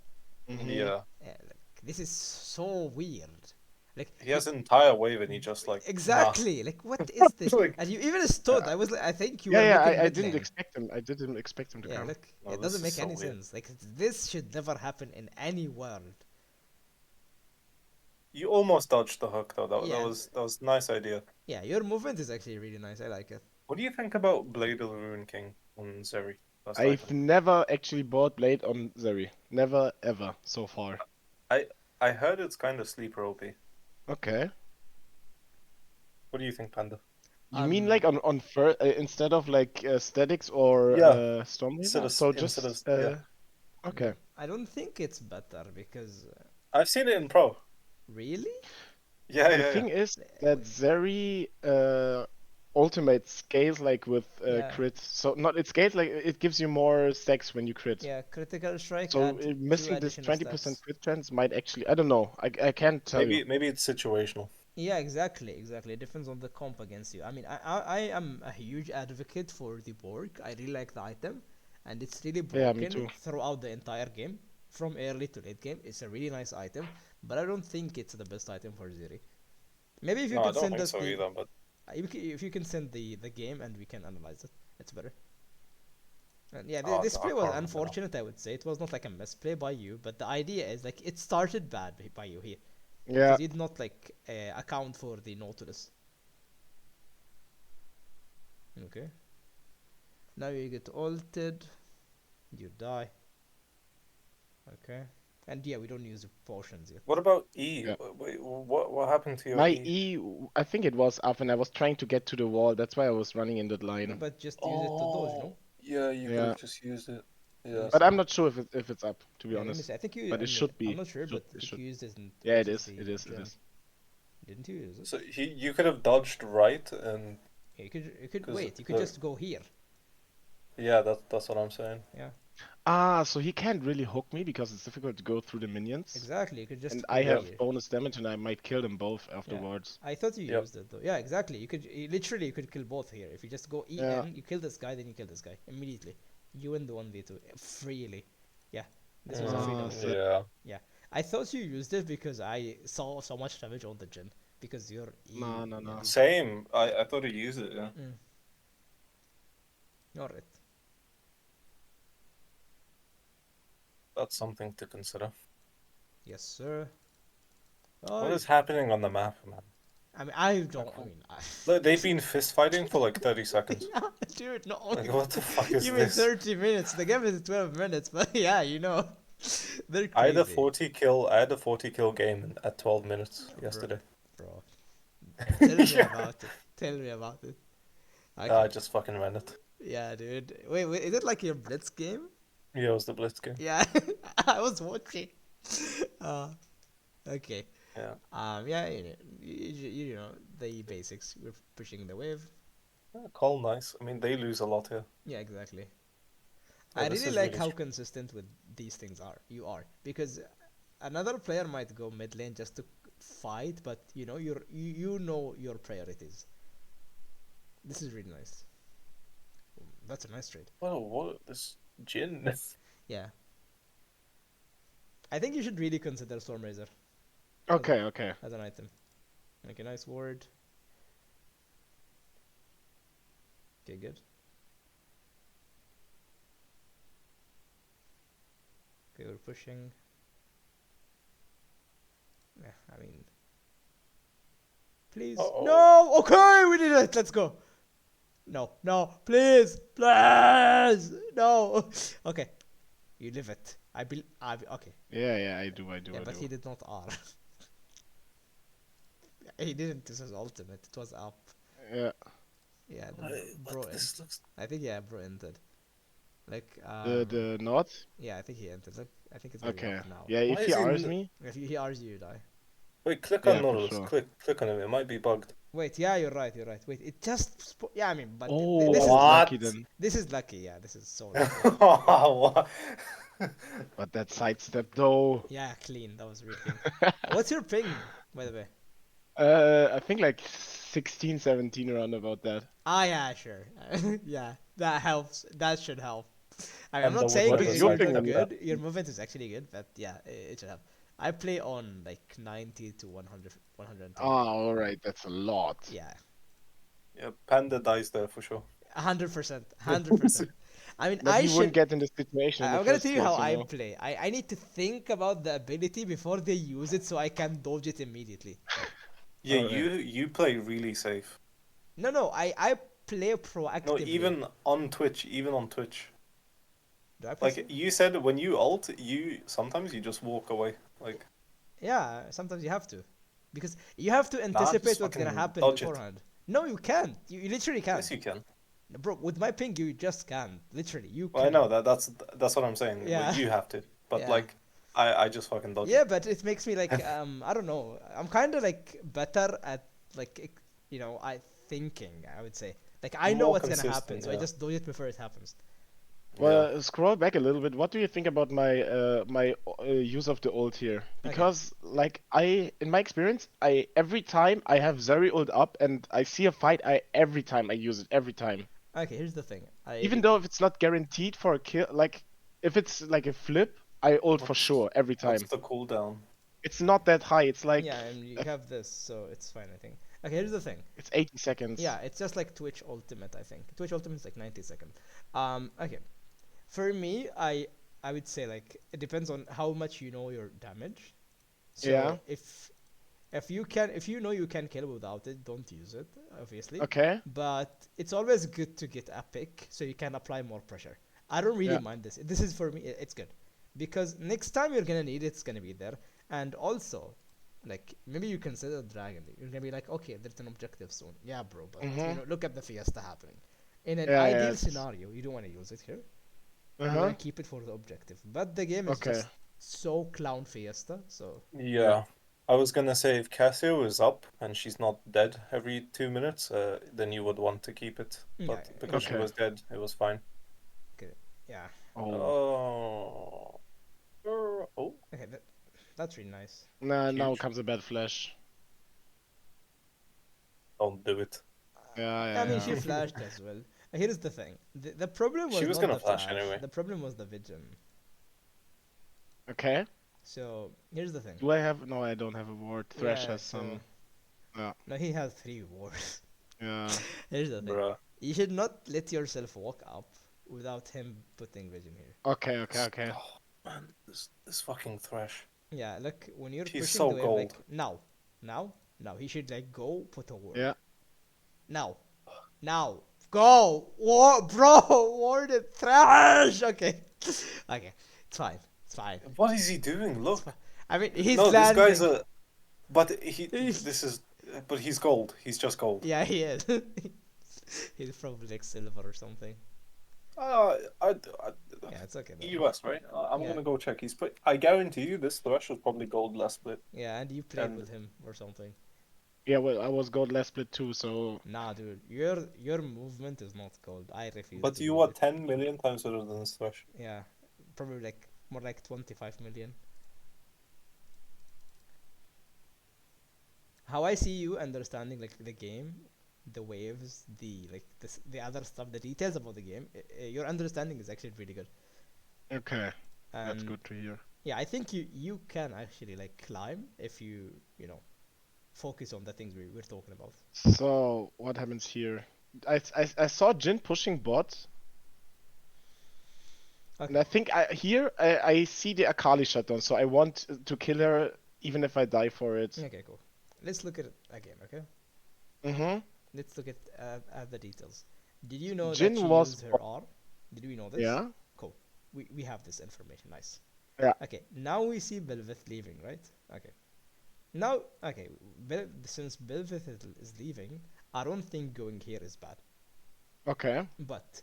Mm-hmm. Yeah, Like, this is so weird. Like he has an entire wave and he just like nah. exactly. Like what is this? Like And you even stood. I was like, I think you Yeah, were yeah, looking I mid didn't lane. expect him. I didn't expect him to Yeah, come. look, no, it this doesn't is make so any weird. sense. Like this should never happen in any world. You almost dodged the hook though. Yeah, That was a nice idea. yeah. Your movement is actually really nice. I like it. What do you think about Blade of the Ruin King on Zeri? First I've item. never actually bought Blade on Zeri. Never ever so far. I I heard it's kind of sleeper OP. Okay. What do you think, Panda? You mean like on instead of like statics or Yeah, Storm Reaver? So instead of just yeah. okay. I don't think it's better because I've seen it in pro. really, Yeah, The yeah, yeah. thing is that Zeri ultimate scales like with yeah, crit. So not it scales like it gives you more stacks when you crit. yeah. Critical strike So add two missing this additional 20% stacks. crit chance might actually I don't know. I can't tell you. Maybe it's situational. Yeah, exactly, exactly. It depends on the comp against you. I mean, I am a huge advocate for the Borg. I really like the item, and it's really Yeah, me broken too. throughout the entire game, from early to late game. It's a really nice item, but I don't think it's the best item for Zeri. Maybe if you No, I could don't send think us so the, either. But if you can send the game and we can analyze it, it's better. And yeah, Oh, this I play can't was remember now. unfortunate, I would say. It was not like a misplay by you, but the idea is like it started bad by you here Yeah. because you did not like account for the Nautilus. Okay. Now you get ulted, you die. Okay. And yeah, we don't use the potions yet. What about E? Yeah. Wait, what happened to your My E? E, I think it was up, and I was trying to get to the wall. That's why I was running in that Yeah, line. but just use it to dodge, no? Oh, yeah, you could Yeah. have just used it. Let Yeah. me But see. I'm not sure if it's up, to be Yeah, let me honest. see. I think you. But it should I'm be. not sure, but I It think should. you used it in Yeah, it which is is. the It is. It gym. is. Didn't you use it? So you could have dodged right, and Yeah, you could because wait. You could just go here. yeah, that's what I'm saying. Yeah, Ah, so he can't really hook me because it's difficult to go through the minions. exactly. You could And just I go have here. bonus damage, and I might kill them both Yeah, afterwards. I thought you Yep. used it though. Yeah, exactly. Literally you could kill both here. If you just go Yeah. EN, you kill this guy, then you kill this guy immediately. You win the 1v2 freely. Yeah, this was a free Ah, win. so Yeah. Yeah, I thought you used it because I saw so much damage on the Jin because your E. No. Yeah. Same. I thought he used it. Yeah. Alright. That's something to consider. Yes, sir. What is happening on the map, man? I mean, I don't. I mean, Look, they've been fist fighting for like 30 seconds. yeah, dude, not only. Like, what the fuck is you mean this? 30 minutes? The game is 12 minutes, but yeah, you know, they're I had a crazy. 40 kill game at 12 minutes yesterday. Bro, tell me Yeah. about it. Tell me about it. I Okay. just fucking ran it. Yeah, dude. Wait, is it like your Blitz game? Yeah, it was the Blitz game. Yeah, I was watching. Okay. Yeah. Yeah, you know the basics. We're pushing the wave. Call nice. I mean, they lose a lot here. Yeah, exactly. Yeah, I this really is like really how str- consistent with these things you are because another player might go mid lane just to fight, but you know you know your priorities. This is really nice. That's a nice trade. Whoa, what? This Jin? Yeah. I think you should really consider Storm Razor okay. as an item. Make a nice ward. Okay, good. Okay, we're pushing. Yeah, I mean, please. Uh-oh. No. Okay, we did it. Let's go. No, please, no. Okay, you live it. Okay. Yeah, I do. Yeah, but he did not R. He didn't. This is ultimate. It was up. Yeah. Yeah, What, bro. this looks... I think yeah, bro entered. Like The not? yeah, I think he entered. Look, I think it's going Okay. up now. Yeah, if Why he is he R's n- me, If he R's you, die. Wait, click Yeah, on for Nautilus. sure. Click on him. It might be bugged. Wait, yeah, you're right. Wait, it just yeah, I mean, but oh, this is What? lucky then. this is lucky. Yeah, this is so lucky. What? But that sidestep though. Yeah, clean. That was really clean. What's your ping, by the way? I think like 16, 17 around about that. Ah, yeah, sure. Yeah, that helps. That should help. I mean, I'm And not the saying wood What is was your you're ping not on good. Your movement is actually good, but yeah, it should help. I play on like 90 to 100, 110. Ah, alright, that's a lot. Yeah, Yeah, Panda dies there for sure. 100%, 100%. I mean, But I you should. wouldn't get in the situation in the I'm gonna first tell you how place, I know? play. I need to think about the ability before they use it so I can dodge it immediately. Yeah, Alright. you play really safe. No, I play No, proactively. even on Twitch. Do I play Like you said, when you ult, sometimes you just walk away. Like, Yeah, sometimes you have to. Because you have to just anticipate what's gonna fucking happen dodge it. beforehand. No, you can't. You literally can't. yes, you can. Bro, with my ping, you just can't. Literally, you Well, I can. know that's what I'm saying. Yeah. Like, you have to, but Yeah. like, I just fucking dodge Yeah, it. but it makes me like I don't know. I'm kind of like better at like I thinking. I would say like I know More what's gonna happen, consistent, so I yeah. just dodge it before it happens. Well, scroll back a little bit. What do you think about my use of the ult here? Because like in my experience, every time I have Zeri ult up and I see a fight, every time I use it every time. Okay, here's the thing. Even though if it's not guaranteed for a kill, like if it's like a flip, I ult for What's- sure every time. What's the cooldown? It's not that high. It's like yeah, and you have this, so it's fine. I think. Okay, here's the thing. it's 80 seconds. Yeah, it's just like Twitch Ultimate. I think Twitch Ultimate is like 90 seconds. Okay. For me, I would say like it depends on how much you know your damage. Yeah. So if you know you can kill without it, don't use it, obviously. Okay. But it's always good to get a pick so you can apply more pressure. I don't really Yeah. mind this. This is for me. It's good because next time you're gonna need it, it's gonna be there. And also, like maybe you consider dragon. You're gonna be like, okay, there's an objective soon. Yeah, bro. But Mhm. look at the fiesta happening. In an Yeah. Yeah. ideal It's. scenario, you don't want to use it here. Uh You want huh. to keep it for the objective. But the game is Okay. just so clown fiesta. So Yeah. Yeah. I was gonna say if Cassio is up and she's not dead every 2 minutes, then you would want to keep it. yeah, But because she Okay. exactly. was dead, it was fine. Okay, yeah. Oh. Oh. Oh, Okay, that's really nice. Nah. Now huge. comes a bad flash. Don't do it. Yeah. I Yeah. mean, she Yeah. flashed as well. Here's the thing. The problem She was was not gonna the flash flash. anyway. The problem was the vision. Okay. So here's the thing. Do I have? No, I don't have a ward. Thresh Yeah. has So some. Yeah. no, he has 3 wards. Yeah. Here's the thing. Bruh. You should not let yourself walk up without him putting vision here. Okay. Okay. Okay. Oh, man, this fucking Thresh. Yeah. Look, when you're She's pushing so the wave, gold. like now, he should like go put a ward. Yeah. Now, now, go, bro, warded trash. Okay, okay, it's fine, it's fine. What is he doing? It's Look. fine. I mean, he's No, this guy's landing. a. But he. He's- This is. But he's gold. He's just gold. Yeah, he is. He's probably like silver or something. I Yeah, it's okay though. US, right? I'm Yeah. gonna go check. I guarantee you, this Thresh was probably gold last split. Yeah, and you played And with him or something. Yeah. Well, I was gold last split too. So. Nah, dude, your movement is not gold. I refuse but to you believe are it. 10 million times better than this Thresh. Yeah, probably like more like 25 million. How I see you understanding like the game, the waves, the other stuff, the details about the game, your understanding is actually really good. Okay. That's And good to hear. yeah, I think you can actually like climb if you know focus on the things we're talking about. So what happens here? I saw Jin pushing bot, and Okay. I think I see the Akali shutdown, so I want to kill her even if I die for it. Okay, cool. Let's look at it again. Okay. Mm-hmm. Let's look at the details. Did you know that Jin she was used her R? Did we know this? yeah. Cool. We have this information. Nice. Yeah. Okay. Now we see Belveth leaving, right? Okay. Now, okay. Since Belveth is leaving, I don't think going here is bad. Okay. But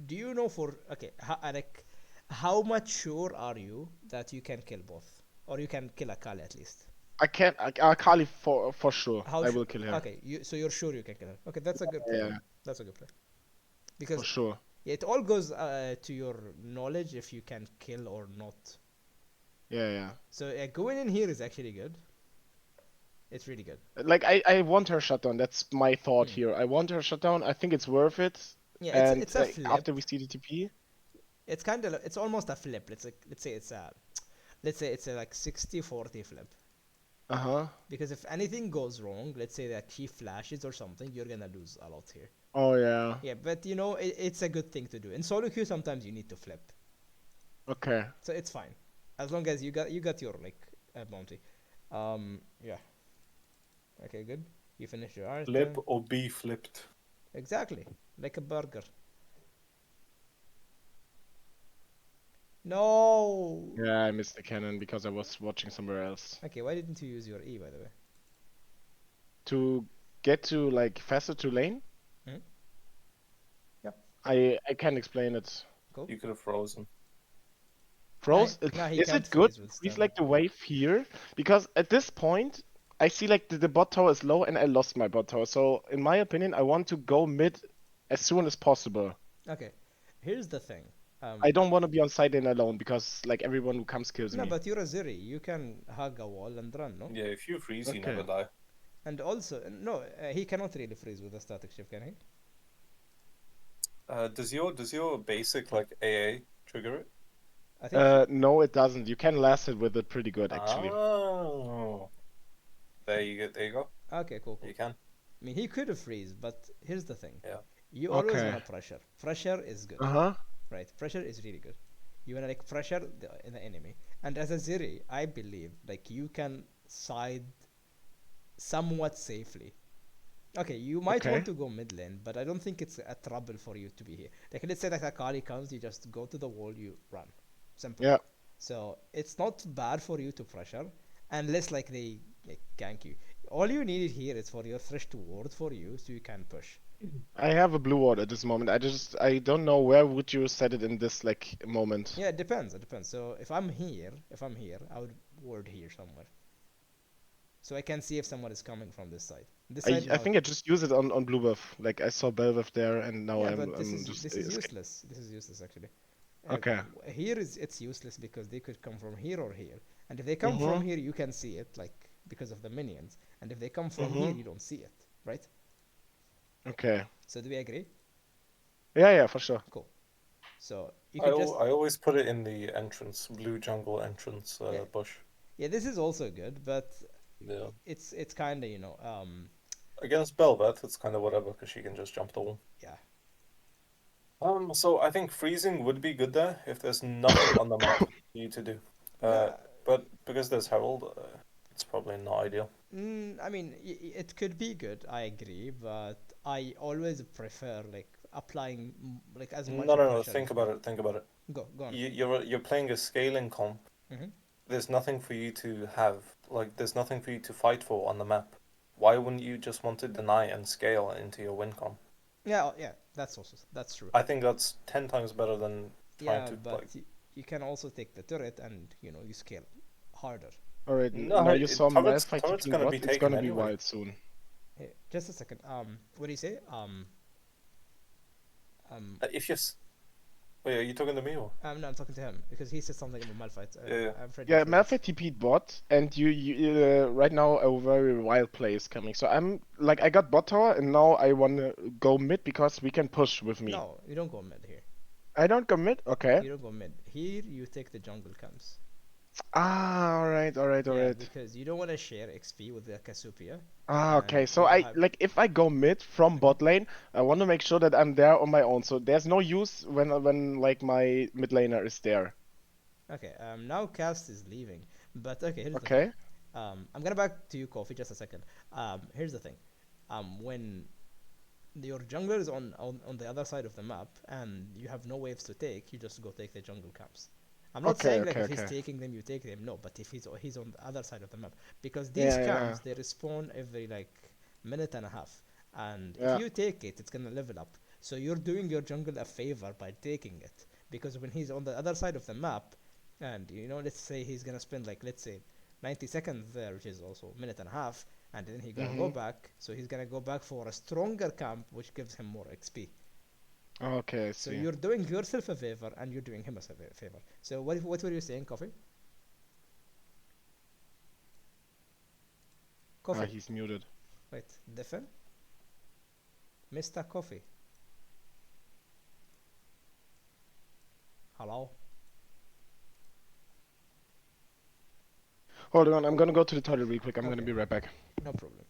do you know for okay, like how much sure are you that you can kill both, or you can kill Akali at least? I can't. Akali for sure. How I sure? will kill her Okay, so you're sure you can kill her. Okay, that's a good play. yeah, That's a good play. for Because sure. yeah, it all goes to your knowledge if you can kill or not. Yeah, yeah. So going in here is actually good. It's really good. Like I want her shutdown. That's my thought Hmm. here. I want her shutdown. I think it's worth it. Yeah, And it's a flip. after we see the TP, It's kind of it's almost a flip. Let's say it's a like 60-40 flip. uh-huh. Because if anything goes wrong, let's say that she flashes or something, you're gonna lose a lot here. Oh yeah. Yeah, but it's a good thing to do. In solo queue, sometimes you need to flip, Okay. so it's fine, as long as you got your like bounty. Yeah. Okay, good. You finished your art. Flip or be flipped. Exactly, like a burger. No. Yeah, I missed the cannon because I was watching somewhere else. Okay, why didn't you use your E by the way? To get to like faster to lane, Hmm? Yeah. I can't explain it. Cool. You could have frozen. Froze? No, he Is can't it good? freeze with Freeze stun. like the wave here? Because at this point, I see like the bot tower is low and I lost my bot tower. So in my opinion, I want to go mid as soon as possible. Okay, here's the thing. I don't want to be on side lane alone because like everyone who comes kills No, me. but you're a Zeri. You can hug a wall and run, no? Yeah, if you freeze, you Okay. never die. And also, no, he cannot really freeze with a static shift, can he? Does your basic like AA trigger it? I think. No, it doesn't. You can last it with it pretty good actually. Oh, there you go. Okay, cool, cool. You can. I mean, he could have freeze, but here's the thing. Yeah. You always Okay. want to pressure. Pressure is good. Uh-huh. right? Pressure is really good. You wanna like pressure the enemy, and as a Zeri, I believe like you can side somewhat safely. Okay, you might want Okay. to go mid lane, but I don't think it's a trouble for you to be here. Like let's say that Akali comes, you just go to the wall, you run, simple. Yeah. So it's not bad for you to pressure, unless like they like, gank you. All you need here is for your Thresh to ward for you, so you can push. I have a blue ward at this moment. I don't know where would you set it in this like moment. Yeah, it depends. It depends. So if I'm here, I would ward here somewhere, so I can see if someone is coming from this side. This side I now. think I just use it on blue buff. Like I saw Belveth there, and now Yeah, but this I'm is just this is escape. useless. This is useless actually. Okay. Here is it's useless because they could come from here or here, and if they come from Mhm. here, you can see it like because of the minions, and if they come from here, Mhm. you don't see it, right? Okay. So do we agree? Yeah, yeah, for sure. Cool. So you I could just I always put it in the entrance, blue jungle entrance yeah bush. yeah. This is also good, but Yeah. it's kind of Against Bel'Veth, it's kind of whatever because she can just jump the wall. yeah So I think freezing would be good there if there's nothing on the map for you to do. Uh, yeah. but because there's Herald, it's probably not ideal. I mean, it could be good. I agree, but I always prefer like applying like as much No, no, no. pressure Think as about possible. it. Think about it. Go on. You're playing a scaling comp. Hmm. There's nothing for you to have. Like, there's nothing for you to fight for on the map. Why wouldn't you just want to deny and scale into your win comp? Yeah, yeah, that's true. I think that's 10 times better than trying Yeah, to but like. you can also take the turret and you scale harder. All right. No, Now you saw Malphite turret's TPing gonna bot. be It's taken gonna be anyway. wild soon. Hey, just a second. What do you say? Um, If you, wait, are you talking to me or? no, I'm talking to him because he said something about Malphite. Yeah, yeah. I'm afraid you Yeah, forgot. Malphite TP'd bot, and right now a very wild play is coming. So I'm like I got bot tower, and now I wanna go mid because we can push with me. No, you don't go mid here. I don't commit. Okay. You don't go mid. Here you take the jungle camps. Ah, all right, all right, all Yeah, right. because you don't want to share XP with the Cassiopeia, Ah, and okay. So you I have. like if I go mid from Mhm. bot lane, I want to make sure that I'm there on my own. So there's no use when like my mid laner is there. Okay. Now Cast is leaving, but okay. Here's the thing. Okay. I'm gonna back to you, Coffee, just a second. Here's the thing. When your jungler is on the other side of the map and you have no waves to take, you just go take the jungle camps. I'm not Okay, saying like okay, if he's okay. taking them, you take them. No, but if he's on the other side of the map, because these Yeah, yeah, camps they respawn every like minute and a half, and if yeah. you take it, it's gonna level up. So you're doing your jungle a favor by taking it, because when he's on the other side of the map, and let's say he's gonna spend like let's say 90 seconds there, which is also a minute and a half, and then he's gonna go Mm-hmm. back. So he's gonna go back for a stronger camp, which gives him more XP. Okay, I So see. you're doing yourself a favor, and you're doing him a favor. So what were you saying, Coffee? Ah, Coffee. he's muted. Wait, Defin, Mr. Coffee. Hello. Hold on, I'm gonna go to the toilet real quick. I'm gonna Okay, be right back. no problem.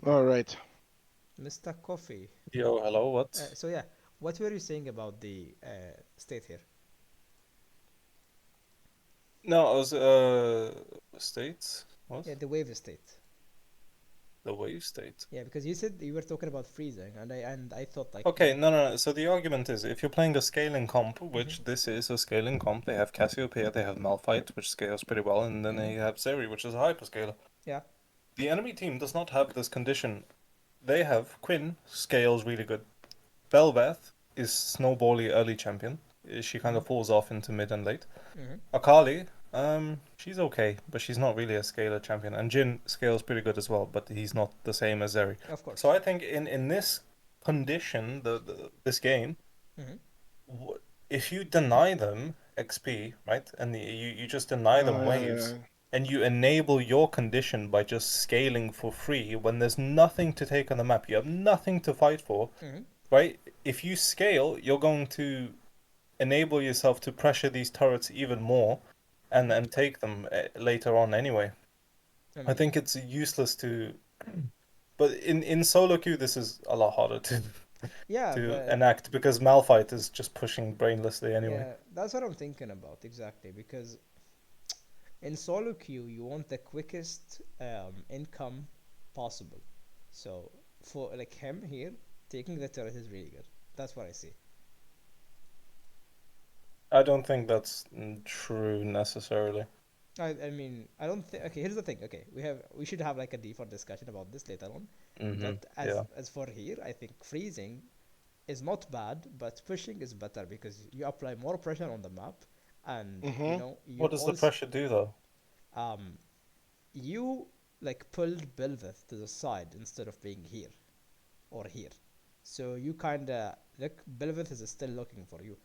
All right. Mr. Coffee. Yo, hello, what? So yeah, what were you saying about the state here? No, I was states. What? Yeah, the wave state. the wave state. Yeah, because you said you were talking about freezing, and I thought like Okay, no. So the argument is, if you're playing a scaling comp, Mm-hmm. which this is a scaling comp, they have Cassiopeia, they have Malphite, which scales pretty well, and then they have Zeri, which is a hyperscaler. Yeah. The enemy team does not have this condition. They have Quinn, scales really good. Bel'Veth is snowbally early champion. She kind of falls off into mid and late. Mm-hmm. Akali, she's okay, but she's not really a scaler champion. And Jin scales pretty good as well, but he's not the same as Zeri. Of course. So I think in this condition, this game, Mm-hmm. if you deny them XP, right, and you just deny them waves, and you enable your condition by just scaling for free when there's nothing to take on the map, you have nothing to fight for, Mm-hmm. right? If you scale, you're going to enable yourself to pressure these turrets even more and take them later on anyway. I think it's useless to... But in solo queue, this is a lot harder to yeah, but enact because Malphite is just pushing brainlessly anyway. yeah, that's what I'm thinking about exactly. Because in solo queue, you want the quickest income possible. So for like him here, taking the turret is really good. That's what I see. I don't think that's true necessarily. I mean, I don't think. Okay, here's the thing. Okay, we should have like a deeper discussion about this later on. But Yeah. as for here, I think freezing is not bad, but pushing is better because you apply more pressure on the map, and you know you What does the also pressure do though? you like pulled Belveth to the side instead of being here or here, so you kinda look. Belveth is still looking for you,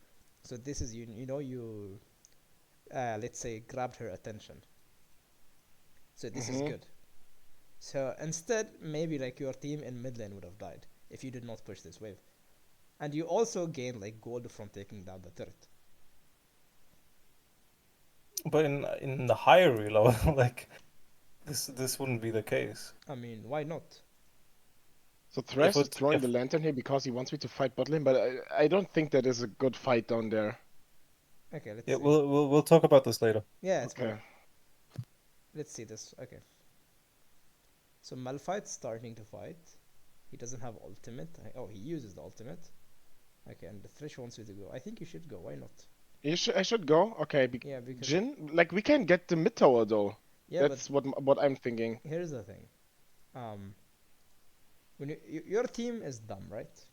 so this is you know you let's say grabbed her attention. So this is good. So instead, maybe like your team in mid lane would have died if you did not push this wave. And you also gain like gold from taking down the turret. But in the higher reload, like this wouldn't be the case. I mean, why not? So Thresh is If throwing the lantern here because he wants me to fight bot lane, but I don't think that is a good fight down there. Okay, let's yeah, see. we'll talk about this later. Yeah, it's Okay. fine. Let's see this. Okay. So Malphite's starting to fight. He doesn't have ultimate. Oh, he uses the ultimate. Okay, and the Thresh wants you to go. I think you should go. Why not? I should go. Okay. Yeah, because Jin, like we can get the mid tower though. yeah, That's what I'm thinking. but here's the thing. When your team is dumb, right?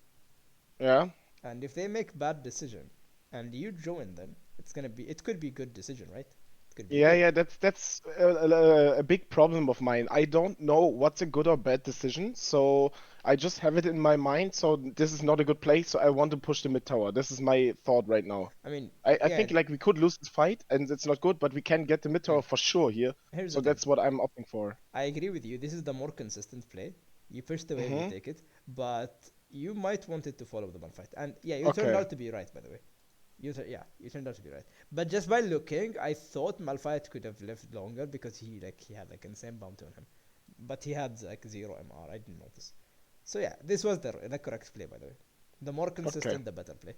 Yeah. And if they make bad decision, and you join them, it could be good decision, right? It could be Yeah, good. yeah, that's a big problem of mine. I don't know what's a good or bad decision, so I just have it in my mind. So this is not a good play, so I want to push the mid tower. This is my thought right now. I mean, I yeah. think like we could lose this fight, and it's not good, but we can get the mid tower for sure here. Here's So the thing. that's what I'm opting for. I agree with you. This is the more consistent play. You push the wave, you take it, but you might want it to follow the fight. And yeah, you turned Okay. out to be right, by the way. You turned out to be right. But just by looking, I thought Malphite could have lived longer because he had like insane bounty on him, but he had like 0 MR. I didn't notice. So yeah, this was the correct play, by the way. The more consistent, the better play.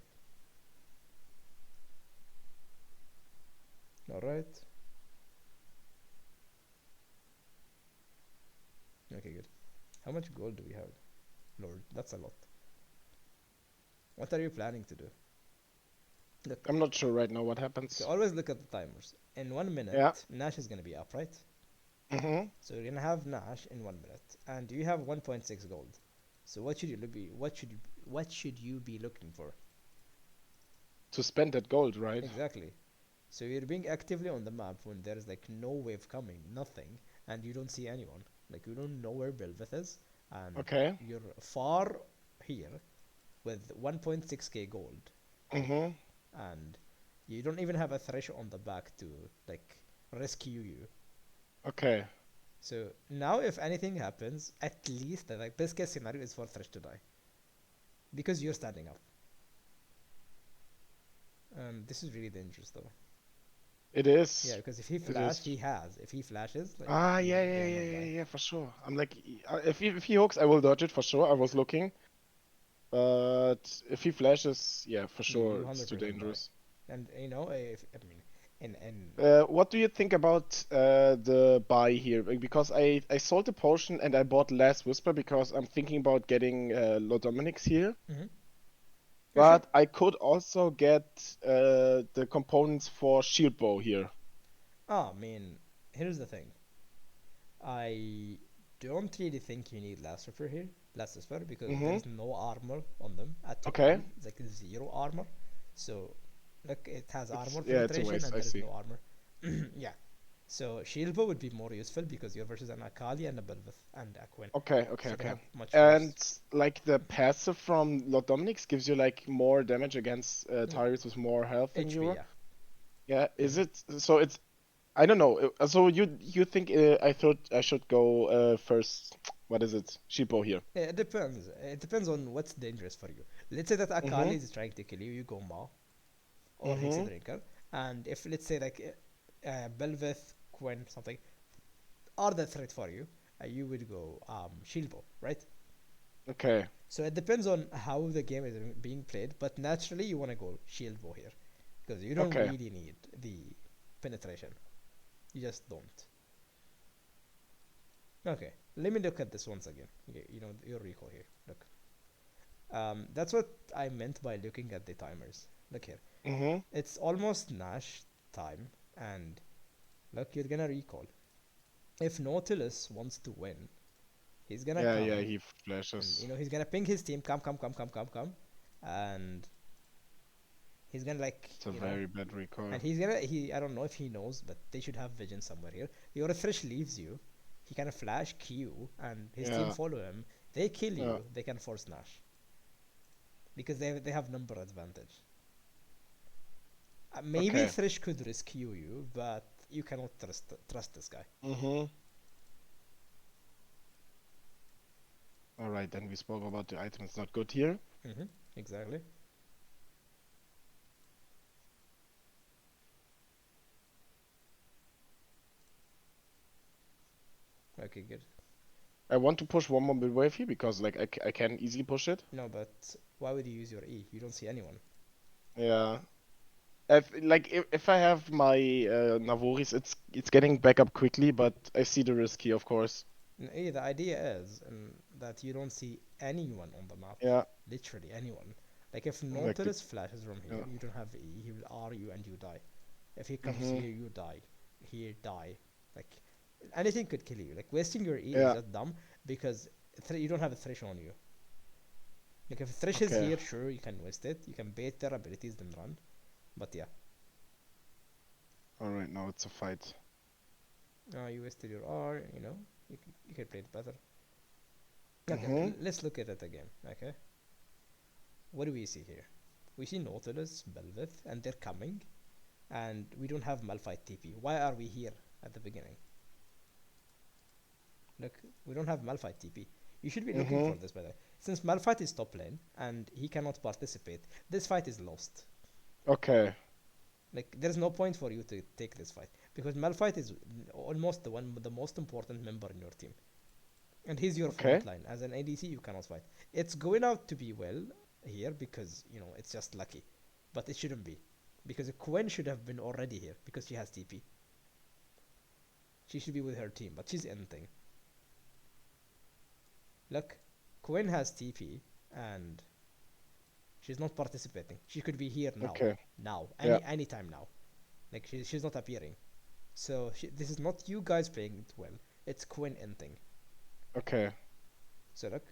All right. Okay, good. How much gold do we have? Lord, that's a lot. What are you planning to do? Look, I'm not sure right now what happens. so always look at the timers. In 1 minute, Yeah. Nash is gonna be up, right? Mm-hmm. So you're gonna have Nash in 1 minute, and you have 1.6 gold. So what should you be? What should you be looking for? To spend that gold, right? Exactly. So you're being actively on the map when there's like no wave coming, nothing, and you don't see anyone. Like you don't know where Belveth is, and Okay. you're far here with 1.6k gold, Mm-hmm. and you don't even have a Thresh on the back to like rescue you. Okay. So now if anything happens, at least the like best case scenario is for Thresh to die. Because you're standing up. This is really dangerous though. It is. Yeah, because if he It flash, is. if he flashes, like Ah, you yeah, will yeah, yeah, not yeah, die. yeah, for sure. I'm like, if he hooks, I will dodge it for sure. I was looking, but if he flashes, yeah, for You sure, it's too 100% die. dangerous. And you know, if I mean, What do you think about the buy here? Because I sold the potion and I bought Last Whisper because I'm thinking about getting Lord Dominic's here. Mhm. Yeah, sure. But I could also get the components for Shield Bow here. I mean, here's the thing. I don't really think you need Last Whisper here, Last Whisper, because there Mm-hmm. is no armor on them at all. Okay. It's like zero armor. So, look, it has armor It's a penetration waste. and I there is see. no armor. Yeah. So Shield Bow would be more useful because you're versus an Akali and a Belveth and a Quinn. Okay, okay, So they okay. have much And worse. like the passive from Lord Dominic's gives you like more damage against Yeah. targets with more health than HP, you. yeah. Yeah, is Mhm. it? So it's I don't know. So you think I thought I should go first? What is it? Shippo here. Yeah, it depends. It depends on what's dangerous for you. Let's say that Akali Mhm. is trying to kill you, you go Ma or Mhm. Hexadrinker. And if, let's say, like Belveth, Quinn, something, are the threat for you, you would go Shilbo, right? Okay. So it depends on how the game is being played, but naturally you want to go Shilbo here because you don't Okay. really need the penetration. You just don't. Okay, let me look at this once again. You know, your recall here. Look. That's what I meant by looking at the timers. Look here. Mhm. It's almost Nash time, and look, you're gonna recall. If Nautilus wants to win, he's gonna Yeah, yeah. come, He and flashes. he's gonna ping his team, come, come, come, come, come, come, and he's gonna like, It's a very bad recall. and I don't know if he knows, but they should have vision somewhere here. Your Thresh leaves you, he can flash Q, and his team Yeah. follow him. They kill Yeah. you, they can force Nash because they have number advantage. Maybe Okay. Thresh could rescue you, but you cannot trust this guy. Mhm. All right. Then we spoke about the item. It's not good here. Exactly. Okay, good. I want to push one more mid wave here because like I can easily push it. No, but why would you use your E? You don't see anyone. Yeah. If I have my Navoris, it's getting back up quickly, but I see the risk here, of course. The idea is that you don't see anyone on the map. Yeah. Literally anyone. Like if Like the Nautilus flashes from here, yeah. you don't have E, he will R you and you die. If he comes Mhm. here, you die. Here, die. Like anything could kill you. Like wasting your E is Yeah. just dumb because you don't have a Thresh on you. Like if Thresh is Okay. here, sure you can waste it. You can bait their abilities then run. But yeah, All right. Now it's a fight. you wasted your R. You can play it better. Okay, Mhm. let's look at it again. Okay, what do we see here? We see Nautilus, Belveth, and they're coming, and we don't have Malphite TP. Why are we here at the beginning? Look, we don't have Malphite TP. You should be looking for Mhm. this, by the way. Since Malphite is top lane and he cannot participate, this fight is lost. Okay. Like, there's no point for you to take this fight because Malphite is almost the most important member in your team, and he's your Okay. front line. As an ADC, you cannot fight. It's going out to be well here because it's just lucky, but it shouldn't be because Quinn should have been already here because she has TP. She should be with her team, but she's ending. Look, Quinn has TP and she's not participating. She could be here now, Okay. Yeah. any time now. Like she's not appearing. So this is not you guys playing it well. It's Quinn ending. Okay. So look,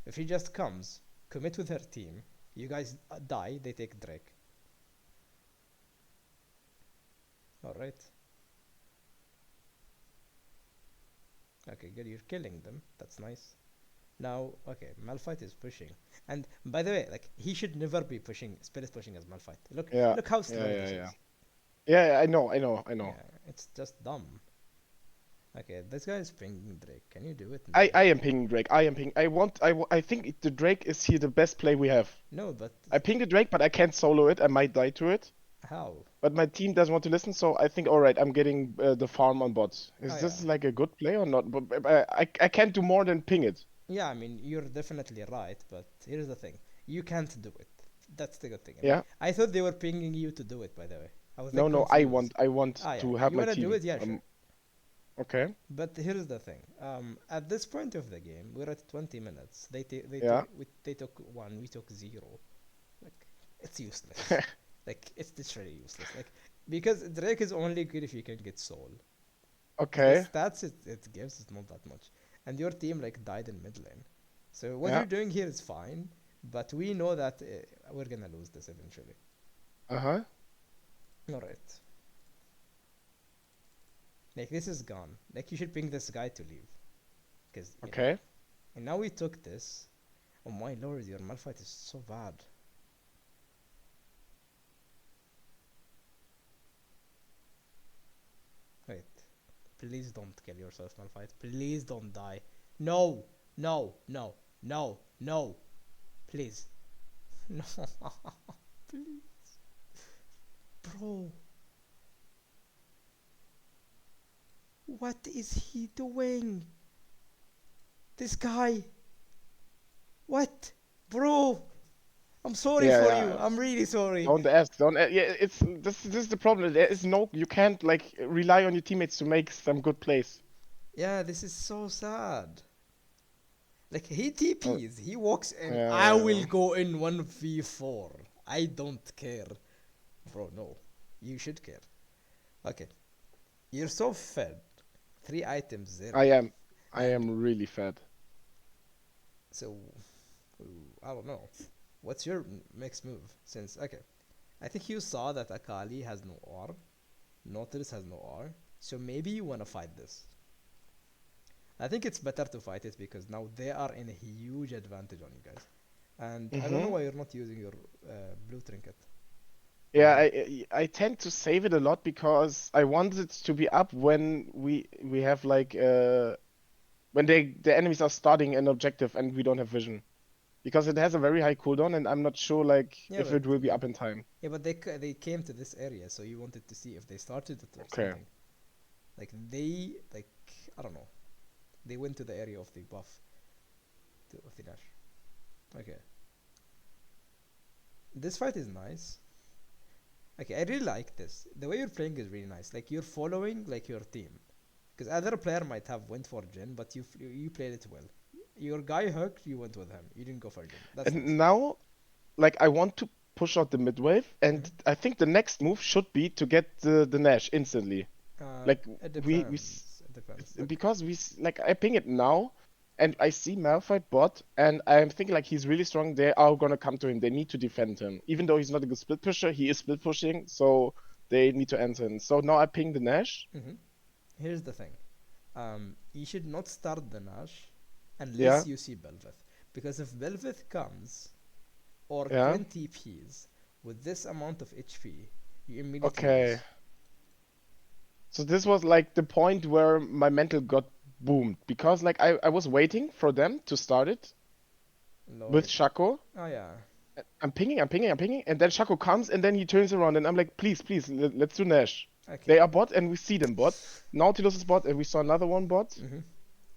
if he just comes, commit with her team, you guys die, they take Drake. Alright. Okay, good, you're killing them. That's nice. Now, okay, Malphite is pushing. And by the way, like he should never be pushing Spirit pushing as Malphite. Yeah. Look how Yeah. slow Yeah. this Yeah. is. Yeah. I know. I know. I know. Yeah, it's just dumb. Okay, this guy is pinging Drake. Can you do it? I No. am pinging Drake. I am ping. I think the Drake is here the best play we have. No, but I ping the Drake, but I can't solo it. I might die to it. how? But my team doesn't want to listen, so I think, all right, I'm getting the farm on bot. Oh Is yeah. this like a good play or not? But I can't do more than ping it. Yeah, I mean, you're definitely right, but here's the thing. You can't do it. That's the good thing. I mean, Yeah. I thought they were pinging you to do it. By the way, I was like No, no, I confused. want I want Ah, yeah. to have You my wanna do team. it? Yeah, sure. Okay. But here's the thing. At this point of the game, we're at 20 minutes. Yeah. They took one. We took zero. Like, it's useless. Like, it's literally useless. Like, because Drake is only good if you can get soul. The Okay. stats it gives is not that much, and your team like died in mid lane. So what Yeah. you're doing here is fine, but we know that we're gonna lose this eventually. Uh-huh. All right. Like this is gone. Like you should ping this guy to leave, because you know. Okay. And now we took this. Oh my lord, your Malphite is so bad. Wait, please don't kill yourself, Malphite. Please don't die. No, no, no, no, no. Please, no. Please, bro. What is he doing? This guy. What, bro? I'm sorry Yeah, for you. yeah. I'm really sorry. Don't ask. Don't. Yeah, it's this is the problem. There is no. You can't like rely on your teammates to make some good plays. Yeah, this is so sad. Like he Uh, TPs, he walks in. I will yeah. go in 1v4. I don't care, bro. No, you should care. Okay, you're so fed. 3 items I Zeri, am. I and am really fed. so I don't know. What's your next move? Since okay, I think you saw that Akali has no R, Nautilus has no R, so maybe you wanna fight this. I think it's better to fight it because now they are in a huge advantage on you guys. And I don't know Mm-hmm. why you're not using your blue trinket. Yeah, Um, I tend to save it a lot because I want it to be up when we have like when the enemies are starting an objective and we don't have vision because it has a very high cooldown and I'm not sure like yeah, if but it will be up in time. yeah, but they came to this area, so you wanted to see if they started it or Okay. something. Like they like I don't know. They went to the area of the buff of the dash. Okay, this fight is nice. Okay, I really like this. The way you're playing is really nice. Like you're following like your team. Because other player might have went for Jin, but you played it well. Your guy hooked, you went with him. You didn't go for Jin. That's nice. And now like I want to push out the mid wave and Hmm. I think the next move should be to get the Nash instantly. Like It we depends. It depends. Look. because like I ping it now and I see Malphite bot and I'm thinking like he's really strong. They are gonna come to him. They need to defend him. Even though he's not a good split pusher, he is split pushing, so they need to enter him. So now I ping the Nash. Hmm. Here's the thing. You should not start the Nash Yeah, unless you see Belveth. Because if Belveth comes or yeah. 20 Ps with this amount of HP, you immediately Okay. lose. So this was like the point where my mental got boomed because like I was waiting for them to start it with Lord. Shaco. Oh yeah. I'm pinging, and then Shaco comes, and then he turns around, and I'm like, please, please, let's do Nash. They Okay. are bot, and we see them bot. Nautilus is bot, and we saw another one bot. Hmm.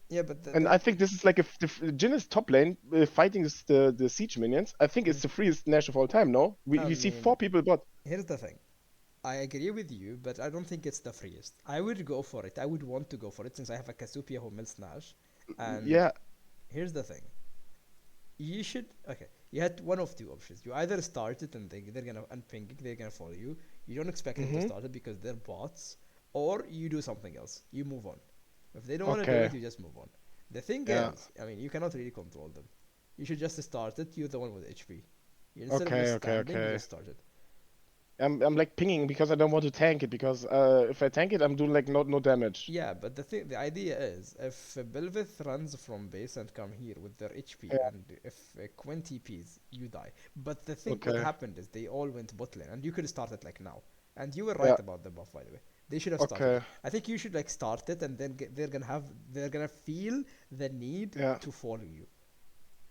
Yeah, but And I think this is like if Jhin is top lane fighting the siege minions. I think it's mhm. the freest Nash of all time. No, I we see mean, 4 people bot. here's the thing. I agree with you, but I don't think it's the freest. I would go for it. I would want to go for it since I have a Cassiopeia who mills Nash. And Yeah. here's the thing. You should okay. You had one of two options. You either start it and they're gonna unping it, they're gonna follow you. You don't expect them to Mhm. start it because they're bots, or you do something else. You move on. If they don't want to do Okay. it, you just move on. The thing Yeah. is, I mean, you cannot really control them. You should just start it. You're the one with HP. Instead of Okay. just Okay. standing, you Okay. just start it. I'm like pinging because I don't want to tank it because if I tank it, I'm doing like no damage. Yeah, but the idea is if Belveth runs from base and come here with their HP, Yeah. and if Quinn TPs, you die. But the thing, what Okay. happened is they all went bot lane, and you could start it like now. And you were Yeah. right about the buff, by the way. They should have started Okay. it. I think you should like start it, and then they're gonna feel the need Yeah. to follow you.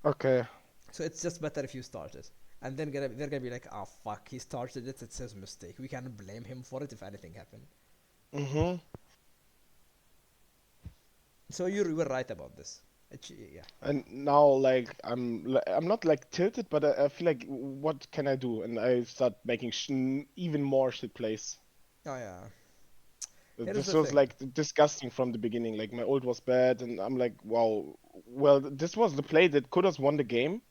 Okay. So it's just better if you start it. And then they're gonna be like, oh fuck, he started it. It's his mistake. We can't blame him for it if anything happened. Mhm. So you were right about this. Yeah. And now like I'm not like tilted, but I feel like what can I do? And I start making even more shit plays. Oh yeah. Here's This the was thing. like disgusting from the beginning. Like my ult was bad, and I'm like, wow. Well, this was the play that could have won the game,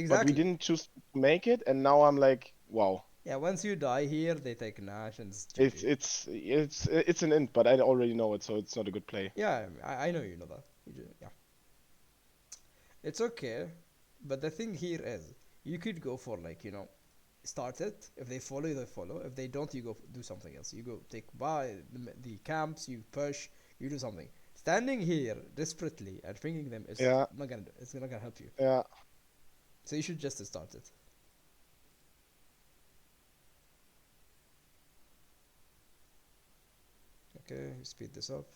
but we Exactly. didn't choose to make it, and now I'm like, wow. Yeah. Once you die here, they take Nash and it's It's GG. it's it's an int, but I already know it, so it's not a good play. Yeah. I know you know that. Yeah. It's okay, but the thing here is, you could go for like start it. If they follow, they follow. If they don't, you go do something else. You go take by the camps. You push. You do something. Standing here desperately and bringing them is Yeah, not gonna. It's not gonna help you. yeah. So you should just start it. Okay, speed this up.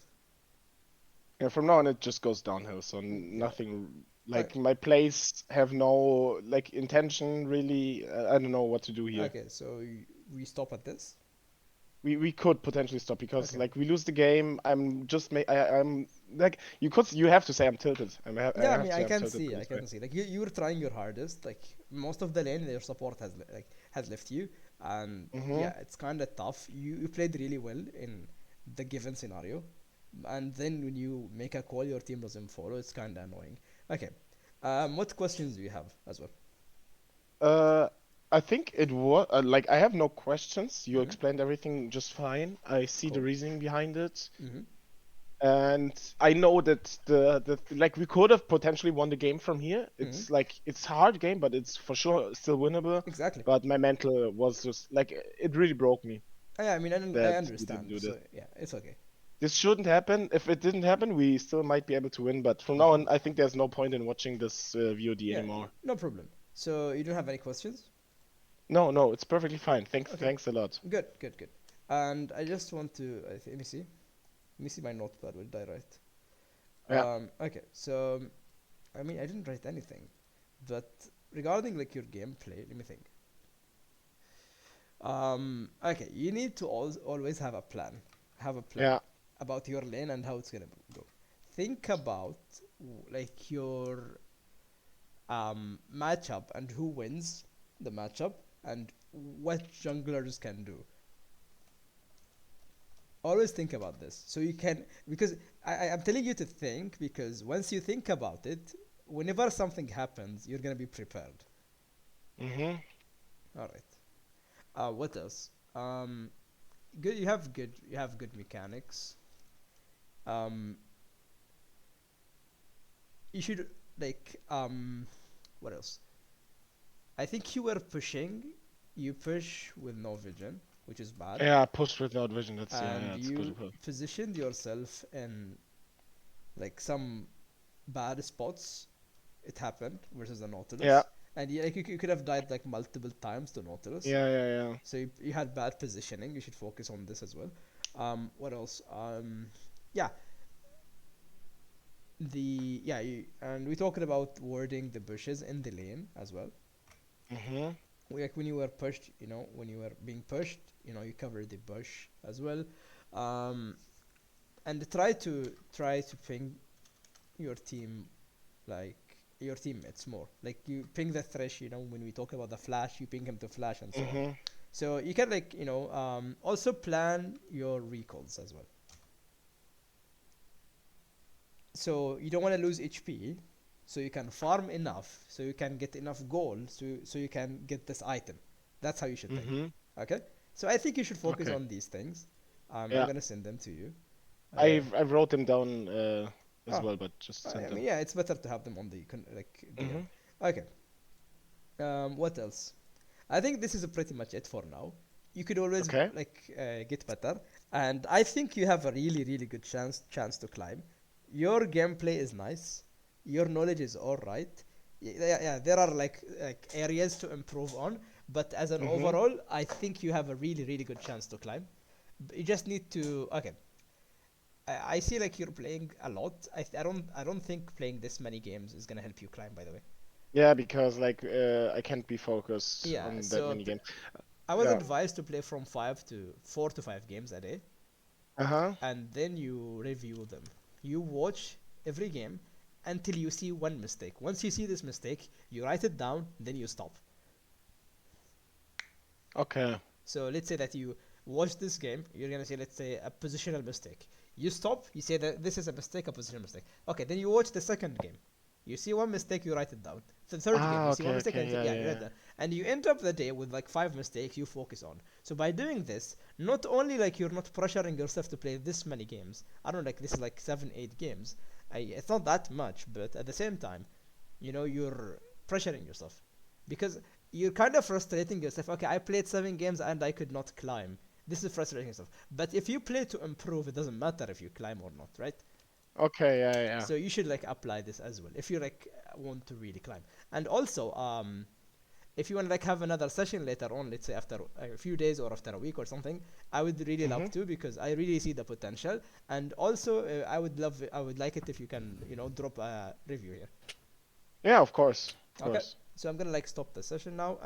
Yeah, from now on it just goes downhill, so Yeah. nothing Uh, like my plays have no like intention really. I don't know what to do here. okay, so we stop at this. We could potentially stop because Okay. like we lose the game. I'm just I'm like you have to say I'm tilted. I Yeah, I have mean, to I say I'm can tilted see, for I this way. can see. Like you were trying your hardest. Like most of the lane, their support has left you, and Mm-hmm. yeah, it's kind of tough. You played really well in the given scenario, and then when you make a call, your team doesn't follow. It's kind of annoying. Okay, what questions do you have as well? Uh, I think it was like I have no questions. You Mm-hmm. explained everything just fine. I see the Cool. reasoning behind it. Mm-hmm. And I know that the like we could have potentially won the game from here. Mm-hmm. It's like it's a hard game, but it's for sure still winnable. Exactly. But my mental was just like it really broke me Yeah, I mean, I that we didn't understand. do this. So yeah, it's okay. This shouldn't happen. If it didn't happen, we still might be able to win. But from now on, I think there's no point in watching this VOD Yeah, anymore. no problem. So you don't have any questions? No, no, it's perfectly fine. Okay, Thanks a lot. good, good, good. And I just want to let me see. Let me see my notepad. What did I write? Yeah, Okay, so I mean, I didn't write anything, but regarding like your gameplay, let me think. Okay, you need to always have a plan. Have a plan yeah, about your lane and how it's gonna go. Think about like your matchup and who wins the matchup and what junglers can do. Always think about this so you can, because I'm telling you to think, because once you think about it, whenever something happens, you're gonna be prepared. mm-hmm. All right. What else? Good. You have good mechanics. Um, you should like what else? I think you were pushing. You push with no vision, which is bad, Yeah, push without vision. That's and yeah, it's good. you positioned yourself in like some bad spots. It happened versus the Yeah, Nautilus, and you could have died like multiple times to Nautilus. yeah. So you had bad positioning. You should focus on this as well. What else? Yeah, and we talked about warding the bushes in the lane as well. Mm-hmm. Like when you were pushed, when you were being pushed, you cover the bush as well, um, and try to ping your team, like your teammates more. Like you ping the Thresh, when we talk about the flash, you ping him to flash and so on. Mm-hmm. So you can like also plan your recalls as well. So you don't want to lose HP, so you can farm enough, so you can get enough gold, so you can get this item. That's how you should think. Mm-hmm. Okay. So I think you should focus Okay. on these things. I'm Yeah. gonna send them to you. Uh, I wrote them down as oh, well, but just send I mean, them. yeah, it's better to have them on the like DM. Mm-hmm. Okay. What else? I think this is pretty much it for now. You could always Okay. like get better, and I think you have a really really good chance to climb. Your gameplay is nice. Your knowledge is all right. Yeah, there are like areas to improve on, but as an Mm-hmm. overall, I think you have a really really good chance to climb. You just need to. Okay, I see like you're playing a lot. I don't think playing this many games is gonna help you climb. By the way. Yeah, because like I can't be focused Yeah, on that so many games. I was Yeah. advised to play from 4 to 5 games a day, Uh-huh. and then you review them. You watch every game, until you see one mistake. Once you see this mistake, you write it down, then you stop. Okay. So let's say that you watch this game, you're gonna say, let's say, a positional mistake. You stop, you say that this is a mistake, a positional mistake. Okay, then you watch the second game. You see one mistake, you write it down. The third game, you see one mistake, and Yeah, you write that. And you end up the day with like 5 mistakes you focus on. So by doing this, not only like you're not pressuring yourself to play this many games. I don't know, like this is like 7, 8 games. It's not that much, but at the same time, you know, you're pressuring yourself because you're kind of frustrating yourself. Okay, I played 7 games and I could not climb. This is frustrating yourself. But if you play to improve, it doesn't matter if you climb or not, right? Okay, yeah. So you should like apply this as well if you like want to really climb. And also, if you want to like have another session later on, let's say after a few days or after a week or something, I would really love to, because I really see the potential. And also, I would like it if you can, you know, drop a review here. Yeah, of course. Of Okay. course. So I'm gonna like stop the session now.